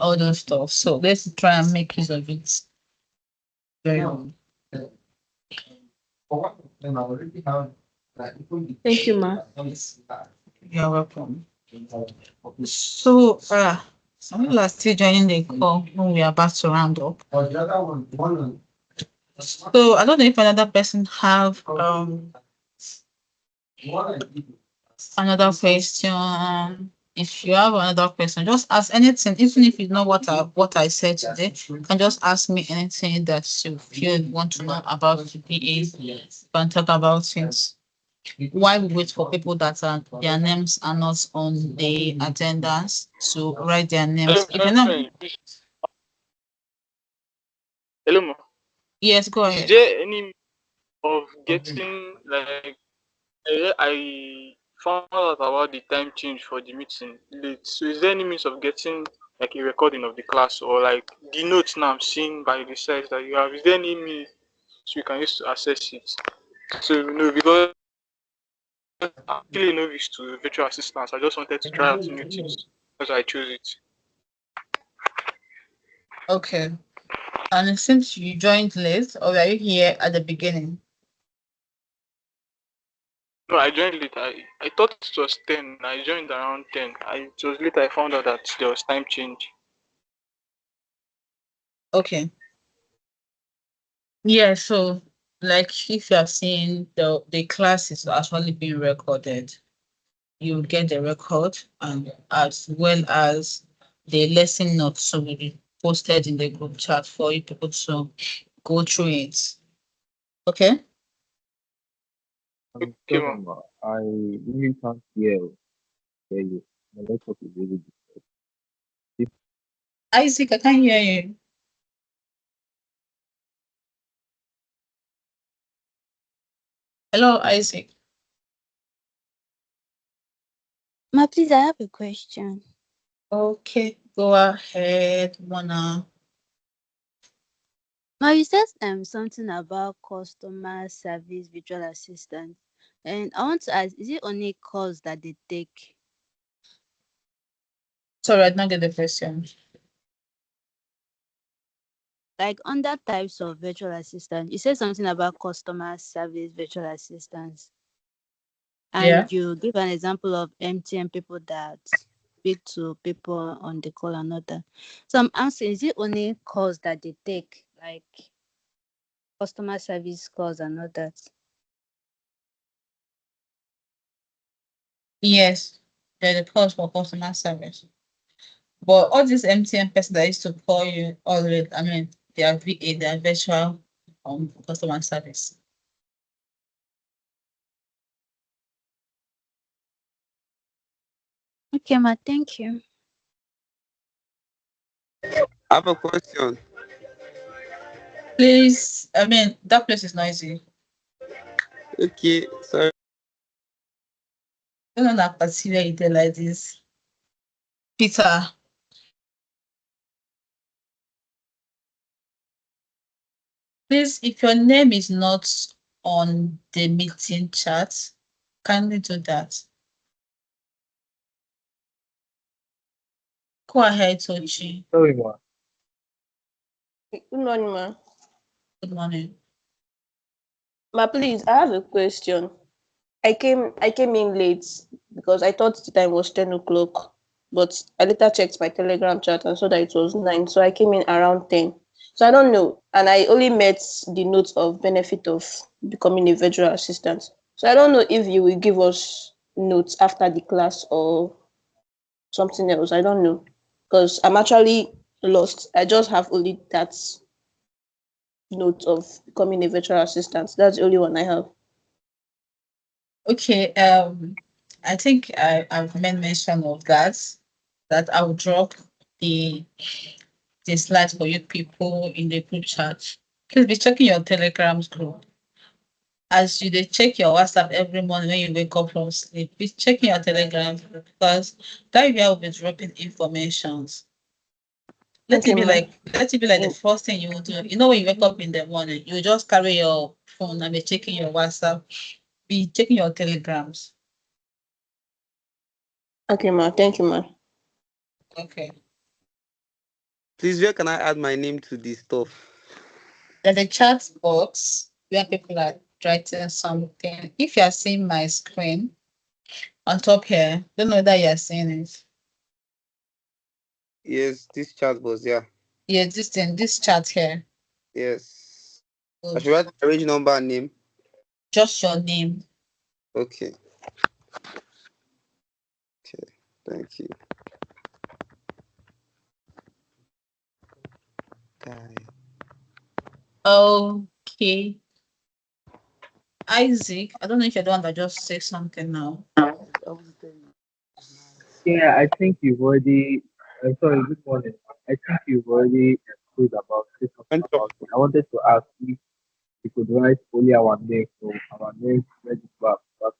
all those stuff. So let's try and make use of it very well. Thank you, ma'am. You're welcome. So, some people are still joining the call when we are about to round up. So, I don't know if another person have another question. If you have another question, just ask anything, even if you know what I said today. You can just ask me anything that you feel you want to know about the PA. You can talk about it. Why we wait for people that are their names are not on the agendas to write their names? If you're not, Hello, ma. yes, go Is ahead. there any of getting like I found out about the time change for the meeting late. So is there any means of getting like a recording of the class or like the notes now I'm seeing by the sites that you have? Is there any means we can use to access it? So no, because I'm actually novice to virtual assistants. I just wanted to try out new things. That's why I chose it. Okay. And since you joined late, or were you here at the beginning? No, I joined late. I thought it was 10. I joined around 10. It was later I found out that there was time change. Okay. Yeah, so like if you have seen the class is actually being recorded, you get the record and as well as the lesson notes will be posted in the group chat for you people to go through it. Okay. Okay, Sorry, ma. I really can't hear you. My network is really good. If Isaac, I can't hear you. Hello, Isaac. Ma, please, I have a question. Okay, go ahead, Mona. Ma, you said something about customer service virtual assistant, and I want to ask, is it only course that they take? Sorry, I did not get the question. Like under types of virtual assistant, you said something about customer service virtual assistants, Yeah. and you give an example of MTN people that speak to people on the call and all that. So I'm asking, is it only course that they take, like customer service course and all that? Yes, there's a course for customer service. But all these MTN person that used to call you always, I mean, they are VA, they are virtual customer service. Okay, ma, thank you. I have a question. Please, I mean, that place is noisy. Okay, sorry. I don't know that particular eater like this. Peter, please, if your name is not on the meeting chat, kindly do that. Go ahead, Tochi. Sorry, ma. Good morning, ma. Good morning. Ma, please, I have a question. I came in late because I thought the time was 10 o'clock, but I later checked my Telegram chat and saw that it was 9. So I came in around 10. So I don't know. And I only met the notes of benefit of becoming a virtual assistant. So I don't know if you will give us notes after the class or something else. I don't know. Because I'm actually lost. I just have only that note of becoming a virtual assistant. That's the only one I have. Okay, I think I've made mention of that I will drop the the slides for you people in the group chat. Please be checking your Telegrams group. As you check your WhatsApp every morning when you wake up from sleep, be checking your Telegram group because that will be dropping informations. Let Okay, it be ma. like the first thing you will do. You know, when you wake up in the morning, you just carry your phone and be checking your WhatsApp, be checking your telegrams. Okay, ma. Thank you, ma. Okay. Please, where can I add my name to this stuff? There's a chat box where people are writing something. If you are seeing my screen on top here, don't know whether you are seeing it. Yes, this chat box, yeah. Yeah, this chat here. Yes. I Good. should write my range number and name. Just your name. Okay. Okay. Thank you. Guy. Okay. Isaac, I don't know if you're the one that just said something now. Yeah, I think you've already. Sorry, good morning. I think you've already said about said something about it. I wanted to ask if you could write only our name, so our name register. But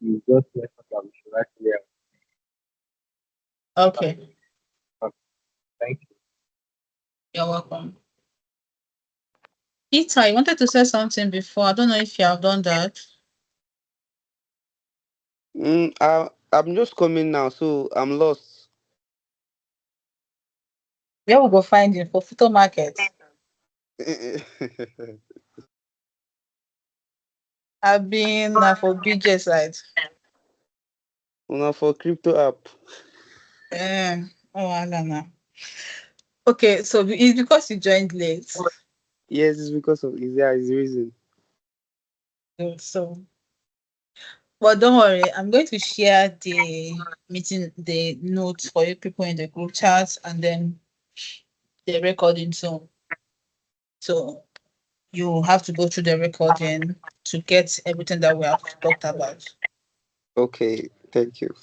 you just mentioned that we should write only Okay. our. Thank you. You're welcome. Peter, you wanted to say something before. I don't know if you have done that. I'm just coming now, so I'm lost. Where we go find you for FUTO market? I've been for BJ side. Una for crypto app. Oh, I don't know. Okay, so it's because you joined late. Yes, it's because of is there is the reason. So, but don't worry, I'm going to share the meeting, the notes for you people in the group chat, and then the recording soon. So you have to go through the recording to get everything that we have talked about. Okay, thank you.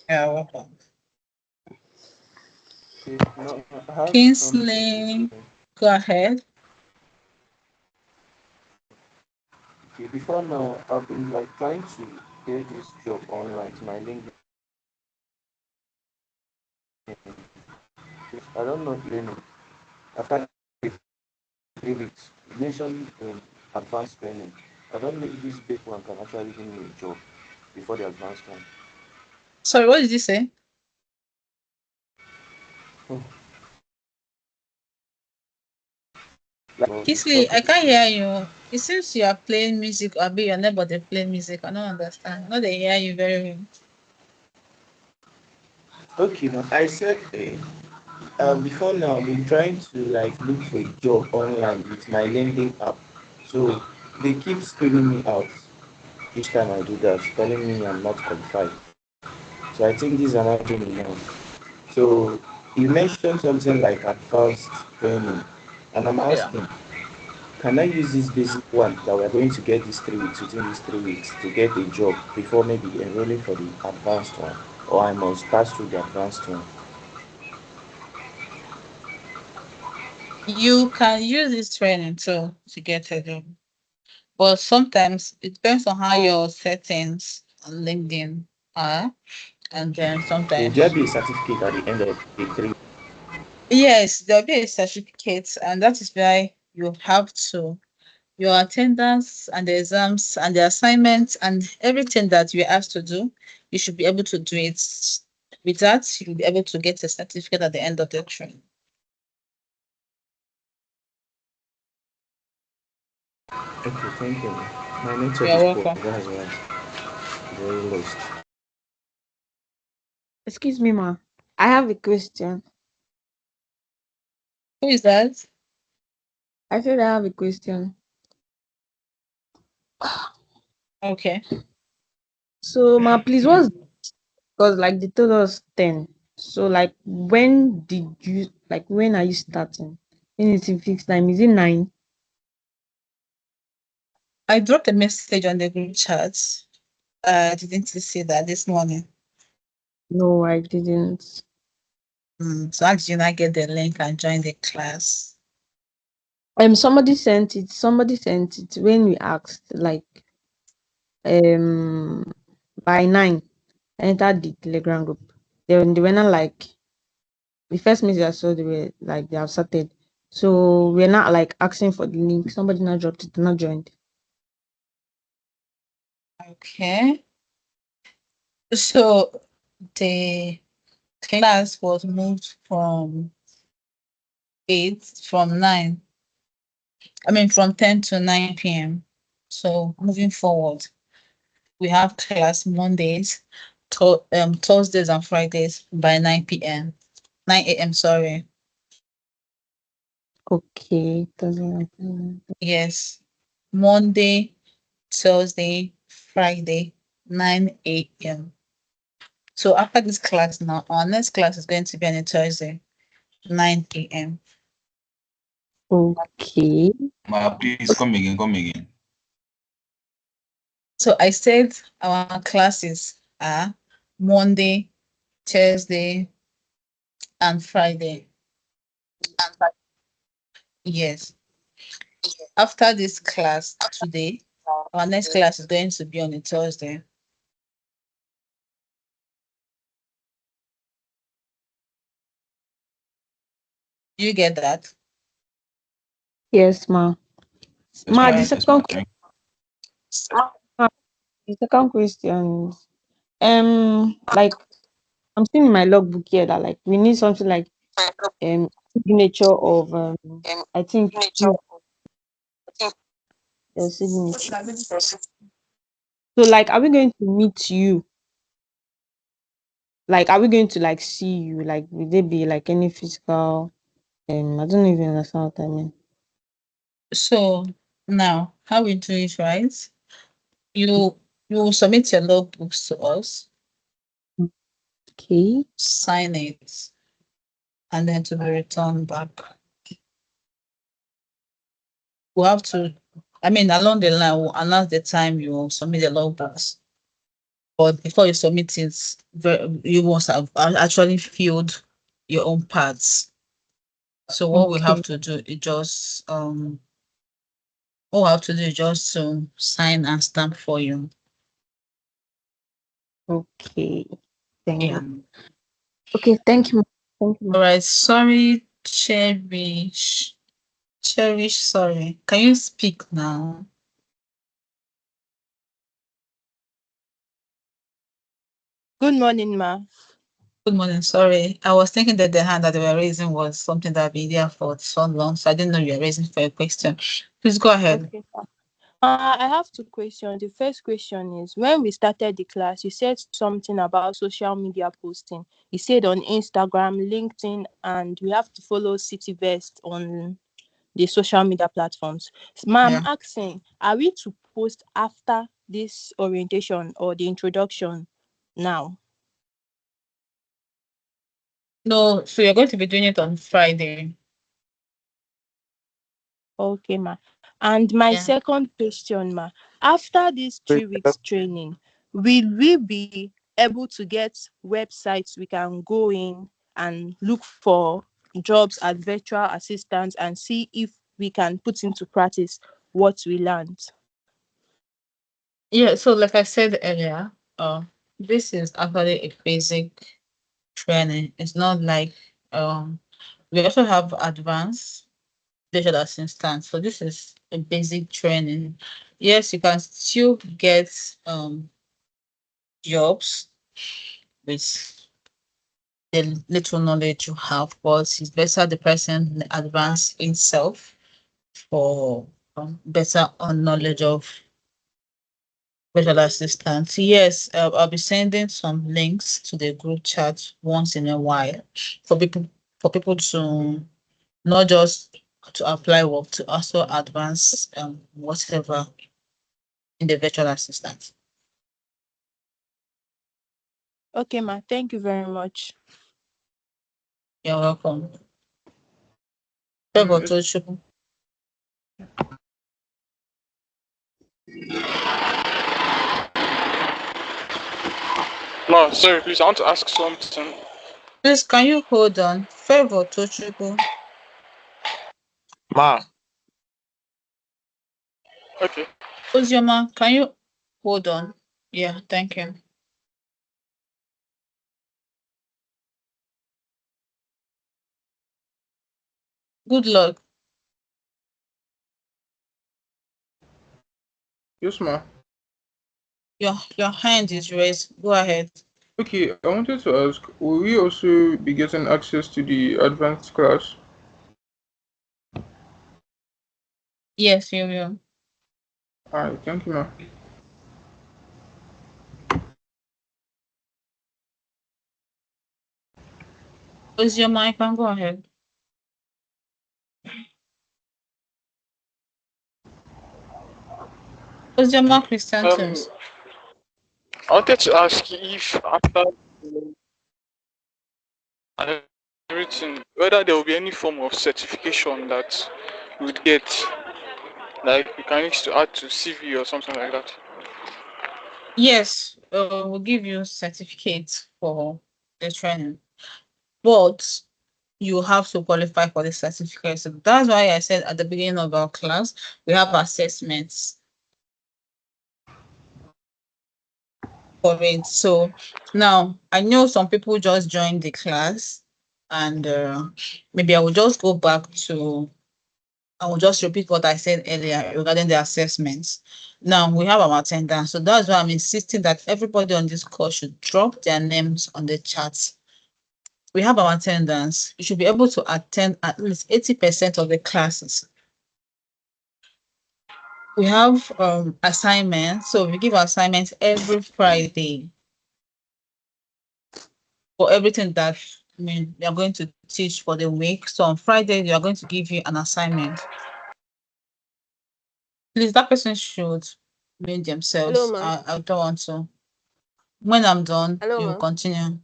Yeah, welcome. Okay, now I have Kingsley, go ahead. okay, before now, I've been like trying to get this job online to my LinkedIn. I don't know if you know. After 3 weeks, it mentioned advanced training. I don't know if this big one can actually give me a job before the advanced one. Sorry, what did you say? Kingsley, I can't hear you. It seems you are playing music, or be your neighbor they play music. I don't understand. No, they hear you very well. Okay, now I said before now I've been trying to like look for a job online with my LinkedIn app. So they keep screening me out each time I do that, telling me I'm not qualified. So I think these are not doing enough. So you mentioned something like advanced training, and I'm Yeah. asking, can I use this basic one that we're going to get these 3 weeks within these 3 weeks to get a job before maybe enrolling for the advanced one, or I must pass through the advanced one? You can use this training to get a job. But sometimes it depends on how your settings on LinkedIn are. And then Will there sometimes, be a certificate at the end of the 3? yes, there'll be a certificate, and that is why you have to your attendance and the exams and the assignments and everything that you're asked to do, you should be able to do it. With that, you'll be able to get a certificate at the end of the training. Okay, thank you. My network You're is poor. welcome. That's why very lost. Excuse me, ma. I have a question. Who is that? I said I have a question. Okay. So, ma, please, what's because like they told us 10. So, like, when are you starting? When is it fixed time? Is it 9? I dropped a message on the group chat. Didn't you see that this morning? No, I didn't. So how did you not get the link and join the class? Somebody sent it. Somebody sent it when we asked, like, by 9. I entered the Telegram group. They were not like the first message I saw. They were like they have started. So we're not like asking for the link. Somebody not dropped it, not joined. Okay. So the class was moved from 9. I mean from 10 to 9 p.m. So moving forward, we have class Mondays, Thursdays and Fridays by 9 p.m. 9 a.m. Sorry. Okay. Yes. Monday, Thursday, Friday, 9 a.m. So after this class now, our next class is going to be on a Thursday, 9 a.m. Okay. Ma, please come again, come again. So I said our classes are Monday, Thursday, and Friday. Yes. After this class today, our next class is going to be on a Thursday. Do you get that? Yes, ma. Yes, Ma, ma. the Yes, second ma. Thank ma, the second question is, like I'm seeing in my logbook here that like we need something like signature of I think you signature. So like are we going to meet you? Like are we going to like see you? Like will there be like any physical I don't even understand what I mean. So now how we do it, right? You will submit your logbooks to us, Okay. sign it, and then to be returned back. We'll have to, I mean, along the line, we'll announce the time you will submit the logbooks. But before you submit it, you must have actually filled your own parts. So what we have Okay. to do is just what we have to do is just to sign and stamp for you. Okay. Thank Yeah. you. Okay, thank you. Thank you. All right. Sorry, Cherish. Cherish, sorry. Can you speak now? Good morning, ma. Good morning. Sorry. I was thinking that the hand that they were raising was something that had been there for so long. So I didn't know you were raising for a question. Please go ahead. Okay. I have two questions. The first question is when we started the class, you said something about social media posting. You said on Instagram, LinkedIn, and we have to follow CityVest on the social media platforms. Ma'am, Yeah. asking, are we to post after this orientation or the introduction now? No, so you're going to be doing it on Friday. Okay, ma. And my Yeah. second question, ma, after this 3 weeks training, will we be able to get websites we can go in and look for jobs as virtual assistants and see if we can put into practice what we learned? Yeah, so like I said earlier, this is actually a basic training. It's not like we also have advanced digital assistance. So this is a basic training. Yes, you can still get jobs with the little knowledge you have, but it's better the person advance himself for better knowledge of virtual assistants. Yes, I'll be sending some links to the group chat once in a while for people to not just to apply work, to also advance whatever in the virtual assistant. Okay, ma. Thank you very much. You're welcome. Mm, Favor it's- to Ma, sorry, please, I want to ask something. Please, can you hold on? Favor to Ma. Okay. Ozioma, can you hold on? Yeah, thank you. Good luck. Yes, ma. Your hand is raised. Go ahead. Okay, I wanted to ask, will we also be getting access to the advanced class? Yes, you will. Alright, thank you, ma. Ozioma, you can go ahead. Ozioma Christian Um, Terms. I wanted to ask if after and everything, whether there will be any form of certification that you would get, like you can use to add to CV or something like that. Yes, we'll give you certificate for the training, but you have to qualify for the certificate. So that's why I said at the beginning of our class, we have assessments for it. So now I know some people just joined the class, and maybe I will just go back to I will just repeat what I said earlier regarding the assessments. Now we have our attendance, so that's why I'm insisting that everybody on this course should drop their names on the chat. We have our attendance. You should be able to attend at least 80% of the classes. We have assignments, so we give assignments every Friday for everything that we are going to teach for the week. So on Friday, we are going to give you an assignment. Please, that person should mute Hello, themselves. ma. I don't want to. When I'm done, Hello, you ma. continue.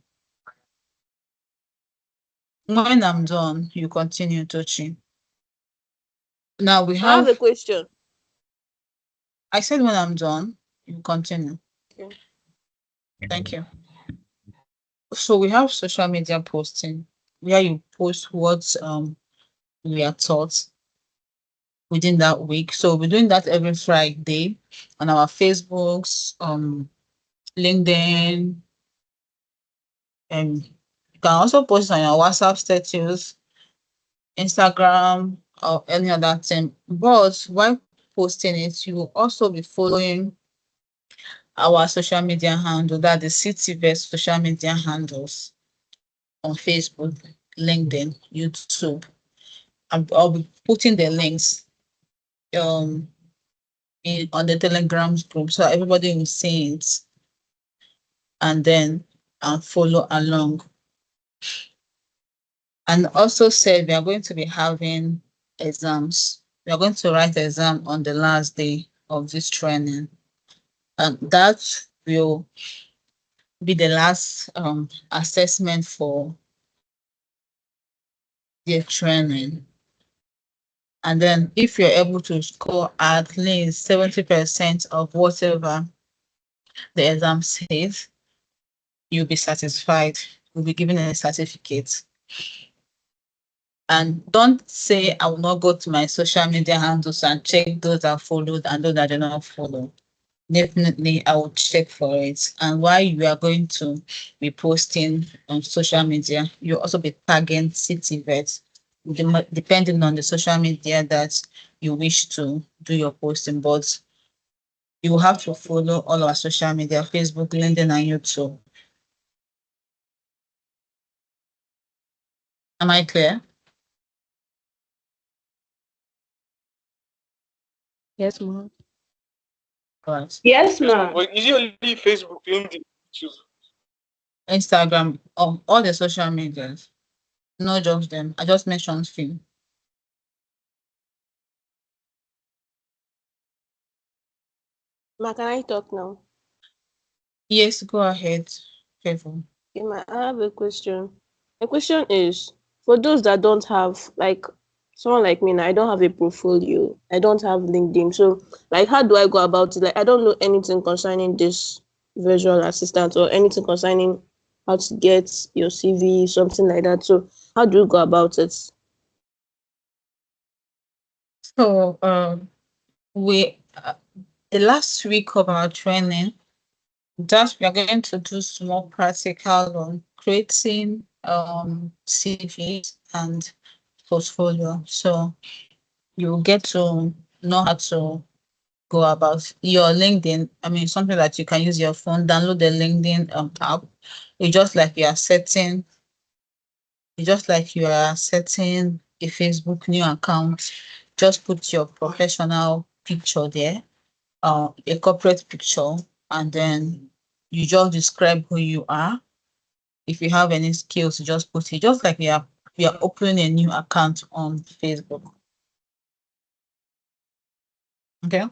When I'm done, you continue, Tochi. Now we I have a have, question. I said when I'm done, you continue. Okay. Thank you. So we have social media posting where you post what we are taught within that week. So we're doing that every Friday on our Facebooks, LinkedIn, and you can also post on your WhatsApp status, Instagram, or any other thing. But while posting it, you will also be following our social media handle, that the CTVS social media handles on Facebook, LinkedIn, YouTube. I'll be putting the links um on the Telegram group so everybody will see it and then follow along. And also said we are going to be having exams. We are going to write exam on the last day of this training, and that will be the last assessment for their training. And then if you're able to score at least 70% of whatever the exam says, you'll be satisfied. You'll be given a certificate. And don't say I will not go to my social media handles and check those that followed and those that do not follow. Definitely, I will check for it. And while you are going to be posting on social media, you'll also be tagging city vets, depending on the social media that you wish to do your posting. But you will have to follow all our social media: Facebook, LinkedIn, and YouTube. Am I clear? Yes, ma'am. Right. Yes, Yes, ma'am. ma'am. But is it only Facebook, LinkedIn, YouTube? Instagram, all the social medias. No just them. I just mentioned few. Ma, can I talk now? Yes, go ahead, Favor. Okay, ma, I have a question. My question is, for those that don't have, like, someone like me now, I don't have a portfolio. I don't have LinkedIn. So, like, how do I go about it? Like, I don't know anything concerning this virtual assistant or anything concerning how to get your CV, something like that. So, how do you go about it? So, we the last week of our training, just we are going to do small practical on creating CVs and portfolio. So you get to know how to go about your LinkedIn. I mean, something that you can use your phone, download the LinkedIn app. It's just like you are setting a Facebook new account. Just put your professional picture there, a corporate picture, and then you just describe who you are. If you have any skills, you just put it. Just like we are opening a new account on Facebook. Okay,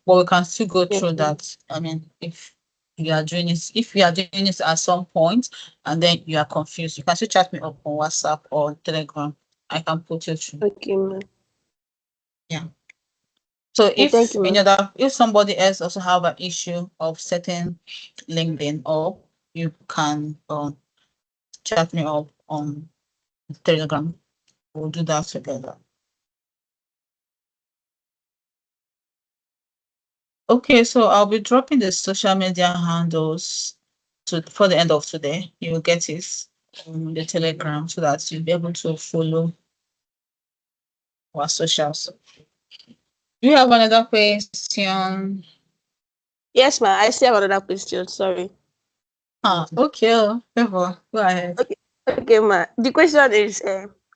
but we can still go Yes, through ma'am. that. I mean, if you are doing this at some point and then you are confused, you can still chat me up on WhatsApp or Telegram. I can put you through. Okay, ma'am. Yeah. So Okay, thank you, ma'am. if somebody else also have an issue of setting LinkedIn up, you can chat me up on Telegram. We'll do that together. Okay, so I'll be dropping the social media handles for the end of today. You'll get it on the Telegram so that you'll be able to follow our socials. Do you have another question? Yes, ma'am. I still have another question. Sorry. Okay. Favor, go ahead. Okay, okay, ma. The question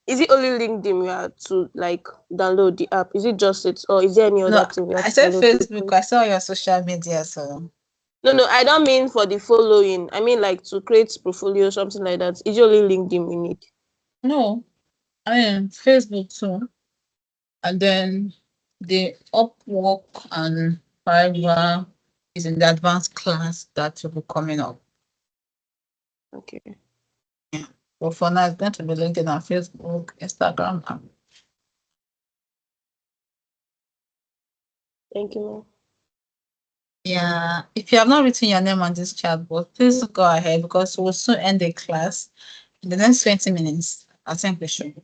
is it only LinkedIn we have to like download the app? Is it just it, or is there any No, other thing we have I to said download to Facebook. I saw your social media, so No, no, I don't mean for the following. I mean like to create portfolio, something like that. Is it only LinkedIn we need? no, I mean Facebook too. And then the Upwork and Fiverr is in the advanced class that will be coming up. Okay. Yeah. But for now, it's going to be LinkedIn and Facebook, Instagram. Thank you, ma'am. Yeah. If you have not written your name on this chat board, please go ahead because we'll soon end the class. In the next 20 minutes, I think we should.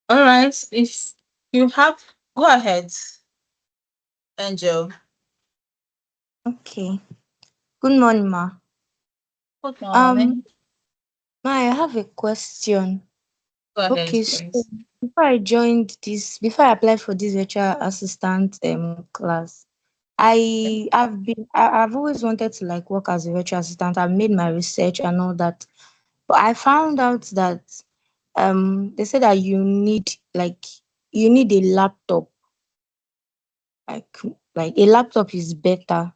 All right. If you have, go ahead, Angel. Okay. Good morning, ma. Good morning. Ma, I have a question. Go ahead, Okay, so please. before I applied for this virtual assistant class, I've always wanted to like work as a virtual assistant. I've made my research and all that. But I found out that they said that you need a laptop. Like like a laptop is better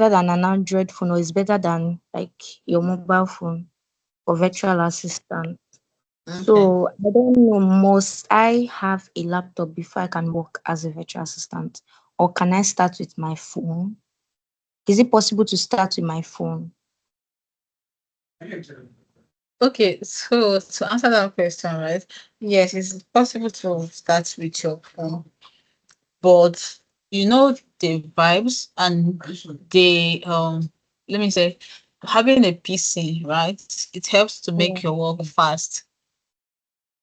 than an Android phone or is better than like your mobile phone for virtual assistant. Okay. So I don't know, must I have a laptop before I can work as a virtual assistant? Or can I start with my phone? Is it possible to start with my phone? Okay, so to answer that question, right? Yes, it's possible to start with your phone, but you know the vibes and the let me say having a PC, right? It helps to Yeah. make your work fast.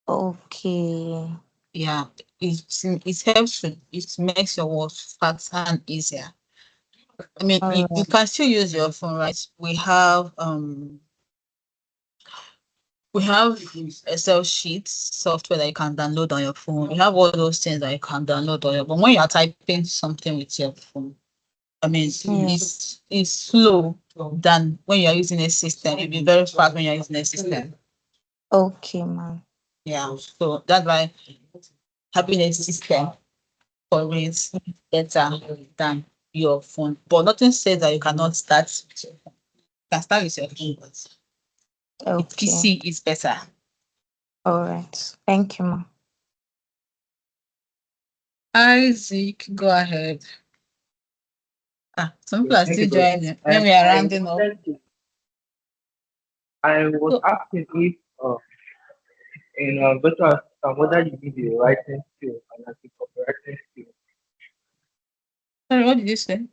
Okay. Yeah, it helps to it makes your work faster and easier. I mean, All you right. can still use your phone, right? We have Excel sheets software that you can download on your phone. We have all those things that you can download on your phone. When you are typing something with your phone, I mean, Yeah. it's slow than when you are using a system. It'll be very fast when you're using a system. Okay, ma'am. Yeah, so that's why having a system for it is better than your phone. But nothing says that you cannot start with your phone. You can start with your phone, but the Okay. PC is better. All right. Thank you, ma'am. Isaac, go ahead. Some people are Thank you still very much. joining when we are I rounding up. wanted to, I was So, asking if in virtual assistant whether you need the writing skill and the copywriting skill. sorry, what did you say?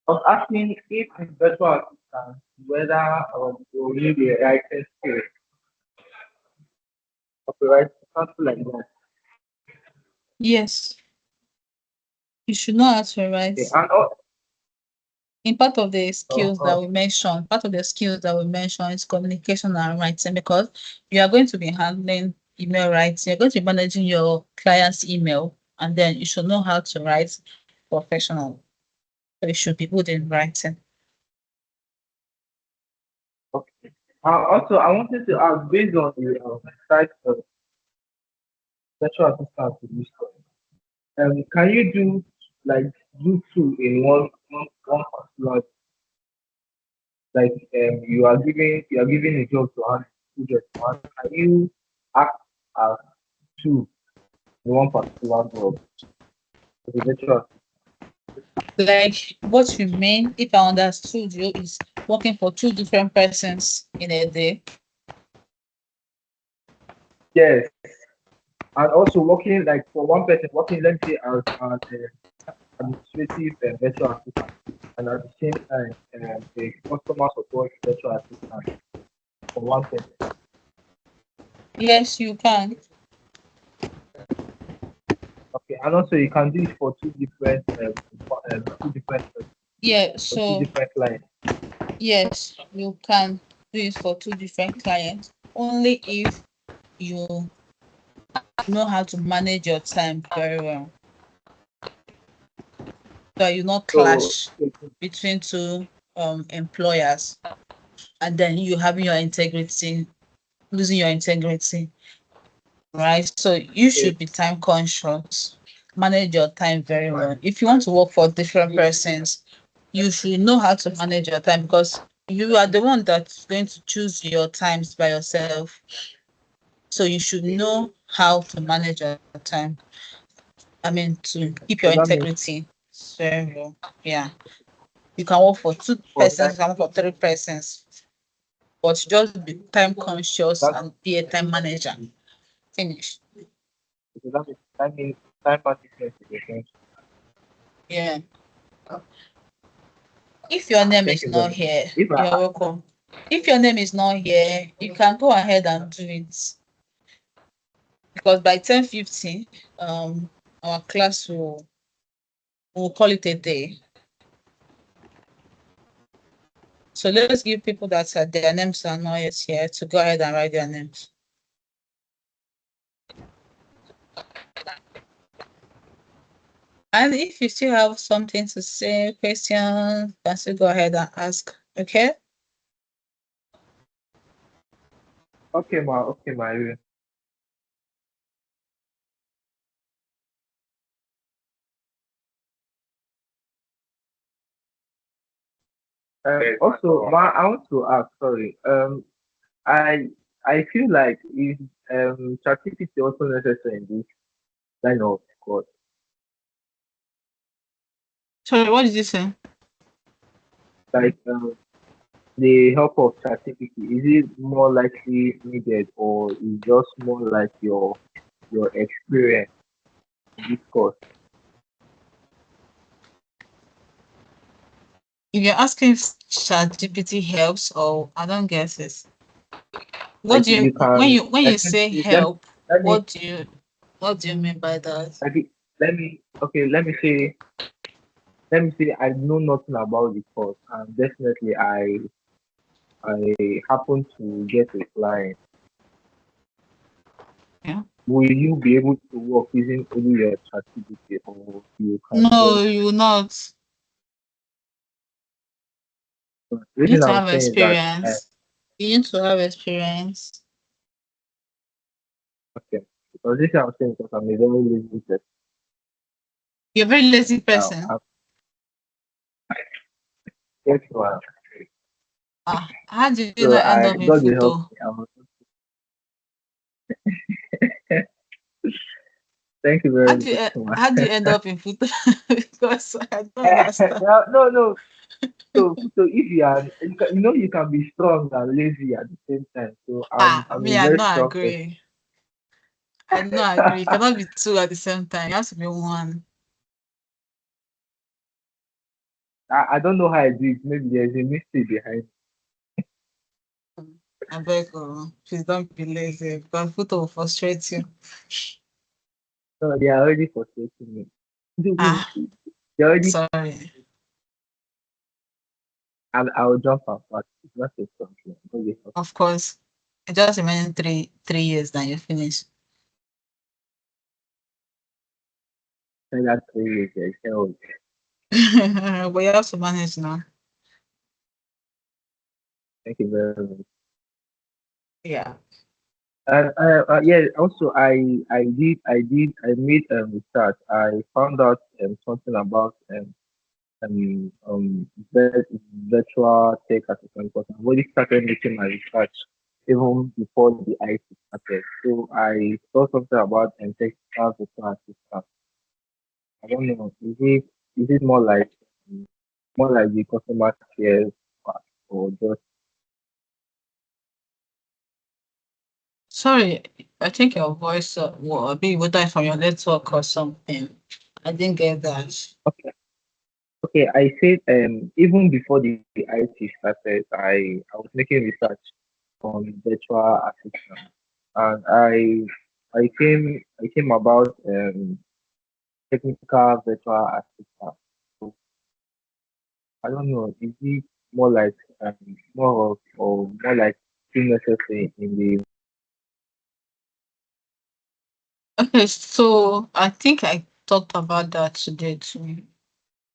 I was asking if in virtual assistant whether you need the writing skill, copyright, something like that. Yes, you should know how to write. Okay. And oh, In part of the oh, skills that oh, we mentioned, part of the skills that we mentioned is communication and writing because you are going to be handling email writing, you're going to be managing your client's email, and then you should know how to write professional. So you should be good in writing. okay. Also, I wanted to ask based on the type of virtual assistant you use, can you do like do two in one particular, like you are given a job to handle two jobs to handle. Can you act as two in one particular job as a virtual Like what you mean, if I understood you, is working for two different persons in a day. Yes, and also working like for one person working, let's say as an administrative virtual assistant, and at the same time a customer support virtual assistant for one person. Yes, you can. Okay, and also you can do it for two different Yeah, for two so different clients. yes, you can do it for two different clients only if you know how to manage your time very well. So you not So clash between two employers and then you having your integrity, losing your integrity, right? So you okay, should be time conscious, manage your time very well. If you want to work for different persons, you should know how to manage your time because you are the one that's going to choose your times by yourself. So you should know how to manage your time. I mean, to keep your so that means integrity very well. Yeah. You can work for two for persons, time you can work for three persons, but just be time conscious that and be a time manager. Finish. so that means time management is essential. Yeah. If your name Thank is you very not much. here, If I you're welcome. If your name is not here, you can go ahead and do it because by 10:50, our class will call it a day. So let's give people that their names are not yet here to go ahead and write their names. And if you still have something to say, question, you can still go ahead and ask. Okay? okay, ma, I will. Also, ma, I want to ask. Sorry. I I feel like is ChatGPT also necessary in this line of code? Sorry, what did you say? Like the help of ChatGPT, is it more likely needed or is just more like your experience in this course? If you're asking if ChatGPT helps, or I don't get it. What Like do you you when can, you when I you think say let, help? let me What do you mean by that? I think, okay, let me say I know nothing about the course, and definitely I happen to get a client. Yeah. Will you be able to work using only your certificate, or you can No, just? you will not. The You need reason to I'm have saying is that experience. You need to have experience. okay, because this I'm saying because I'm a very lazy person. You're a very lazy Now, person. guess what? How did you So not end I up in God will help FUTO? me. Thank you very much. How do you end up in FUTO? Because I don't understand. No. So if you are, you can be strong and lazy at the same time. So I'm Me, a I very don't strong person. agree. I don't agree. You cannot be two at the same time. You have to be one. I don't know how I do it. Maybe there's a mystery behind it. I beg you, please don't be lazy because FUTO will frustrate you. So they are already frustrating me. Ah, They're already. sorry. I'll jump out, but it's not a problem. Okay. Of course. It just remaining three years, then you finish. Say that 3 years. Hell, But you have to manage now. thank you very much. Yeah. Yeah. Also, I made research. I found out something about virtual tech assistant because I've already started making my research even before the IT started. So I saw something about technical virtual assistant. I don't know. Is it more like the customer care part or just Sorry, I think your voice will be whether from your network or something. I didn't get that. okay? Okay, I said even before the IT started, I was making research on virtual assistant, and I came about technical virtual assistant. So I don't know, is it more like more of or more like still necessary in the Okay, so I think I talked about that today too.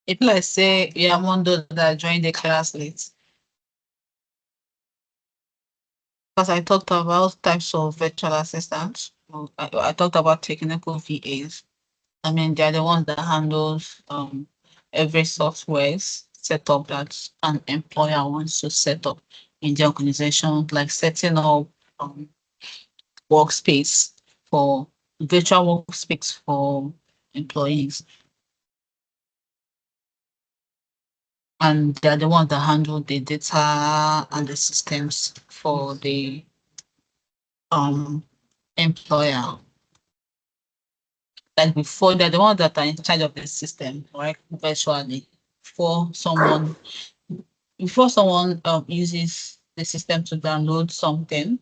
If let's say you're among those that joined the class late, because I talked about types of virtual assistants. I talked about technical VAs. I mean, they're the ones that handles every software setup that an employer wants to set up in the organization, like setting up um, workspace for virtual workspace for employees. And they're the ones that handle the data and the systems for the um employer. Like before, they're the ones that are in charge of the system, right? Virtually. Before someone uses the system to download something.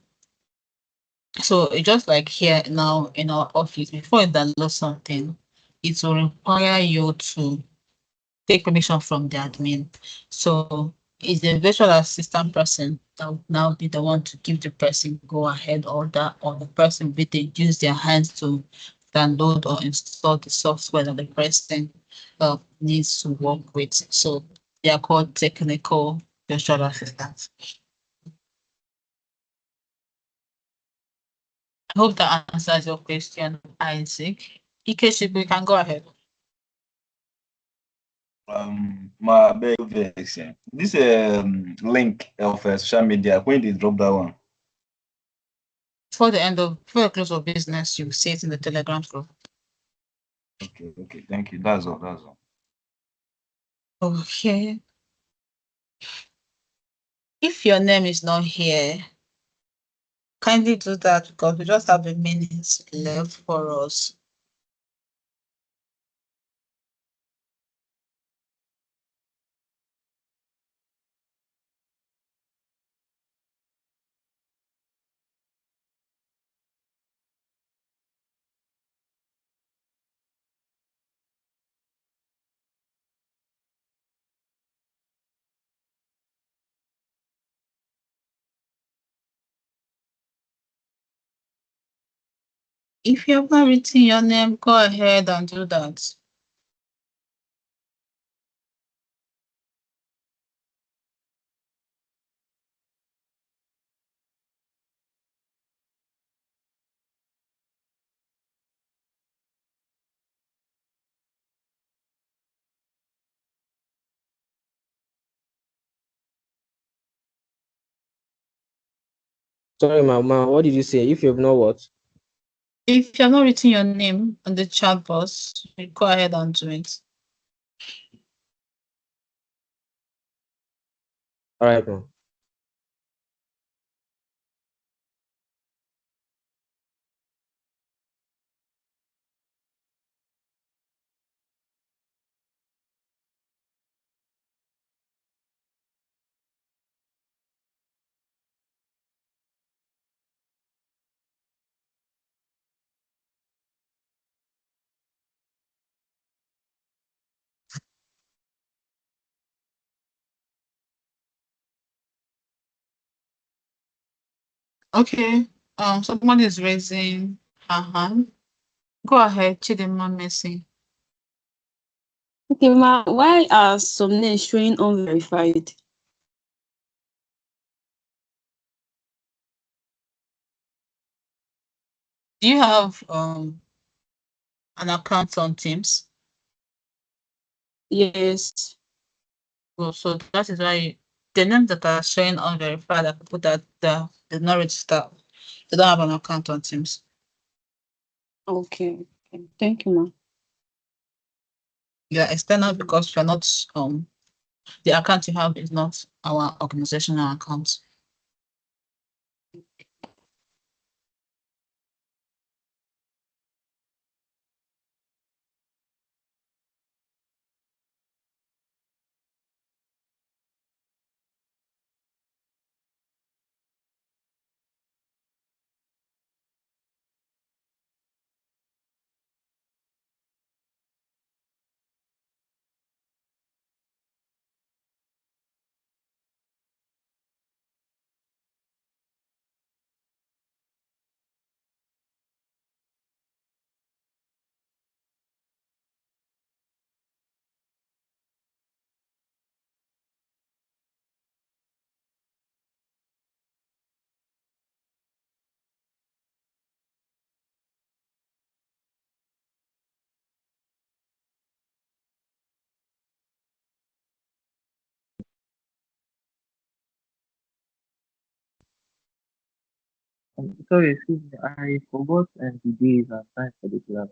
So it's just like here now in our office, before you download something, it will require you to take permission from the admin. So it's the virtual assistant person that will now be the one to give the person go ahead order, or the person will they use their hands to download or install the software that the person needs to work with. So they are called technical virtual assistants. I hope that answers your question, Isaac. Ikechukwu, you can go ahead. My beg vex. This link of social media, when they drop that one. Before the close of business, you see it in the Telegram group. Okay, thank you. That's all. That's all. Okay. If your name is not here, kindly do that because we just have a minute left for us. If you have not written your name, go ahead and do that. Sorry, Mama, what did you say? If you've not what? If you have not written your name on the chat box, go ahead and do it. All right, Mom. Okay. Somebody is raising her hand. Go ahead, Chidinma Messi. Okay, Ma, why are some names showing unverified? Do you have an account on Teams? Yes. Well, so that is why the names that are showing unverified are people that did not register. They don't have an account on Teams. Okay. Thank you, Ma. Yeah, external because you're not the account you have is not our organizational account. Sorry, excuse me. I forgot the days and time for the class.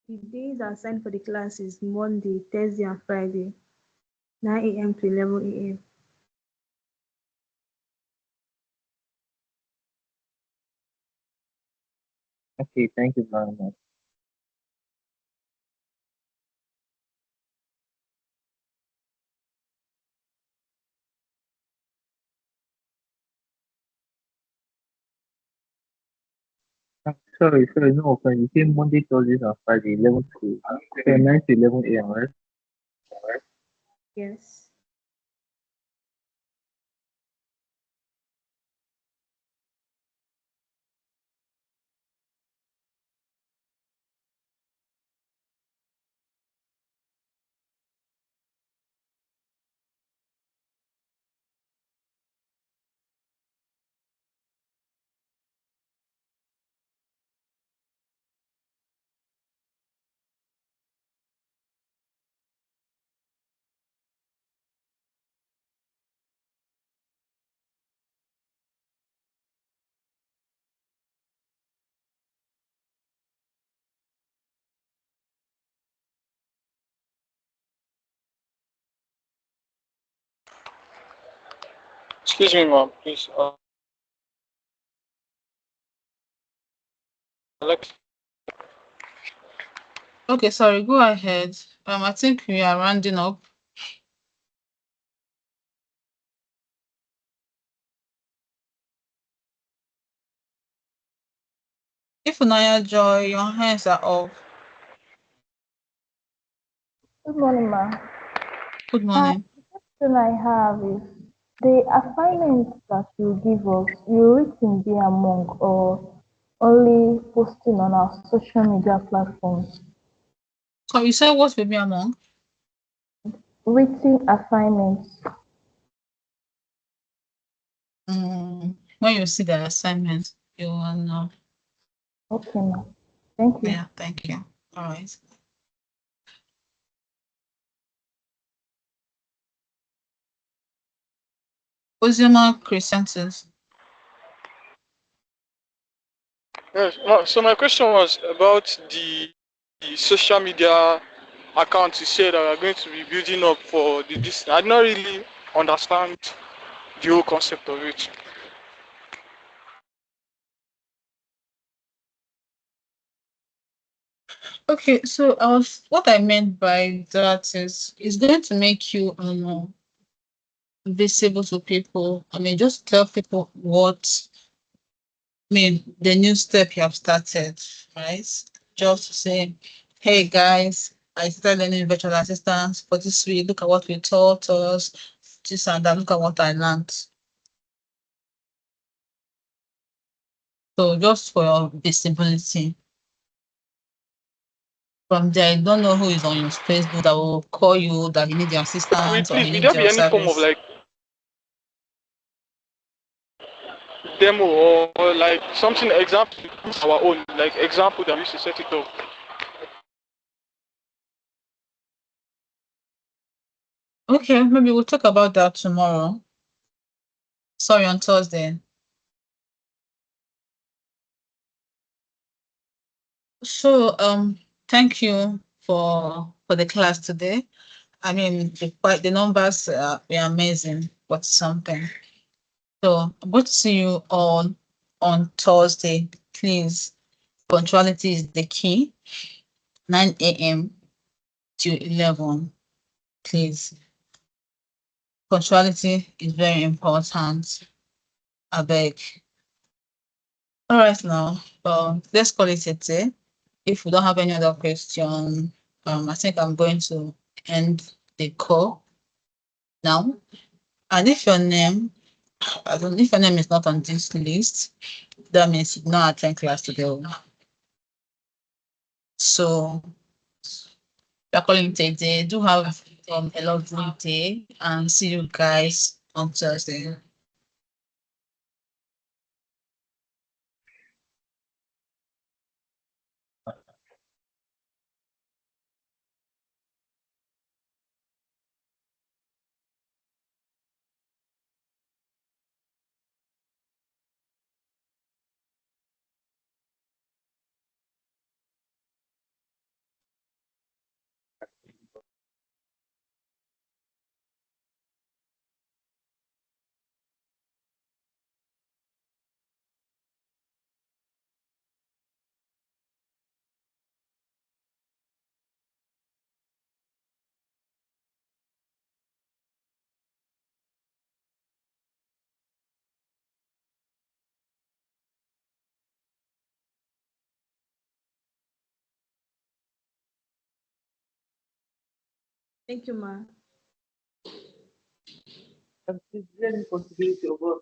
The days assigned for the class is Monday, Thursday, and Friday, 9 a.m. to 11 a.m. Okay, thank you very much. Sorry, no offense. You say Monday, Thursdays, and Friday, 11 to 9 to 11 a.m., right? Yes. Excuse me, ma'am, please. Alexa. Okay, sorry, go ahead. I think we are rounding up. If Unaya Joy, your hands are off. Good morning, ma. Good morning. The question I have is the assignments that you give us, you written there among or only posting on our social media platforms? So you said what will be among? Written assignments. When you see the assignment, you will know. Okay, ma. Thank you. Yeah, thank you. All right. Ozima Christianses. Yes. No, so my question was about the social media account you said that we are going to be building up for this. I did not really understand the whole concept of it. Okay, so what I meant by that is it's going to make you visible to people. I mean, just tell people the new step you have started, right? Just to say, hey guys, I started learning virtual assistance for this week. Look at what we taught us, this and that. Look at what I learned. So just for your visibility. From there, you don't know who is on your Facebook that will call you that you need your assistance or Please, you will need there be your any form of service. like demo or like something example our own, like example that we should set it up? Okay, maybe we'll talk about that tomorrow. Sorry, on Thursday. So thank you for the class today. I mean, the numbers were amazing, but something. So I'm going to see you all on Thursday. Please, punctuality is the key. 9 a.m. to 11. Please. Punctuality is very important. I beg. All right now. Let's call it a day. If we don't have any other question, I think I'm going to end the call now. And if your name, if your name is not on this list, that means you did not attend class today. So we're calling it a day. Do have a lovely day and see you guys on Thursday. Thank you, ma. It's really possibility of us.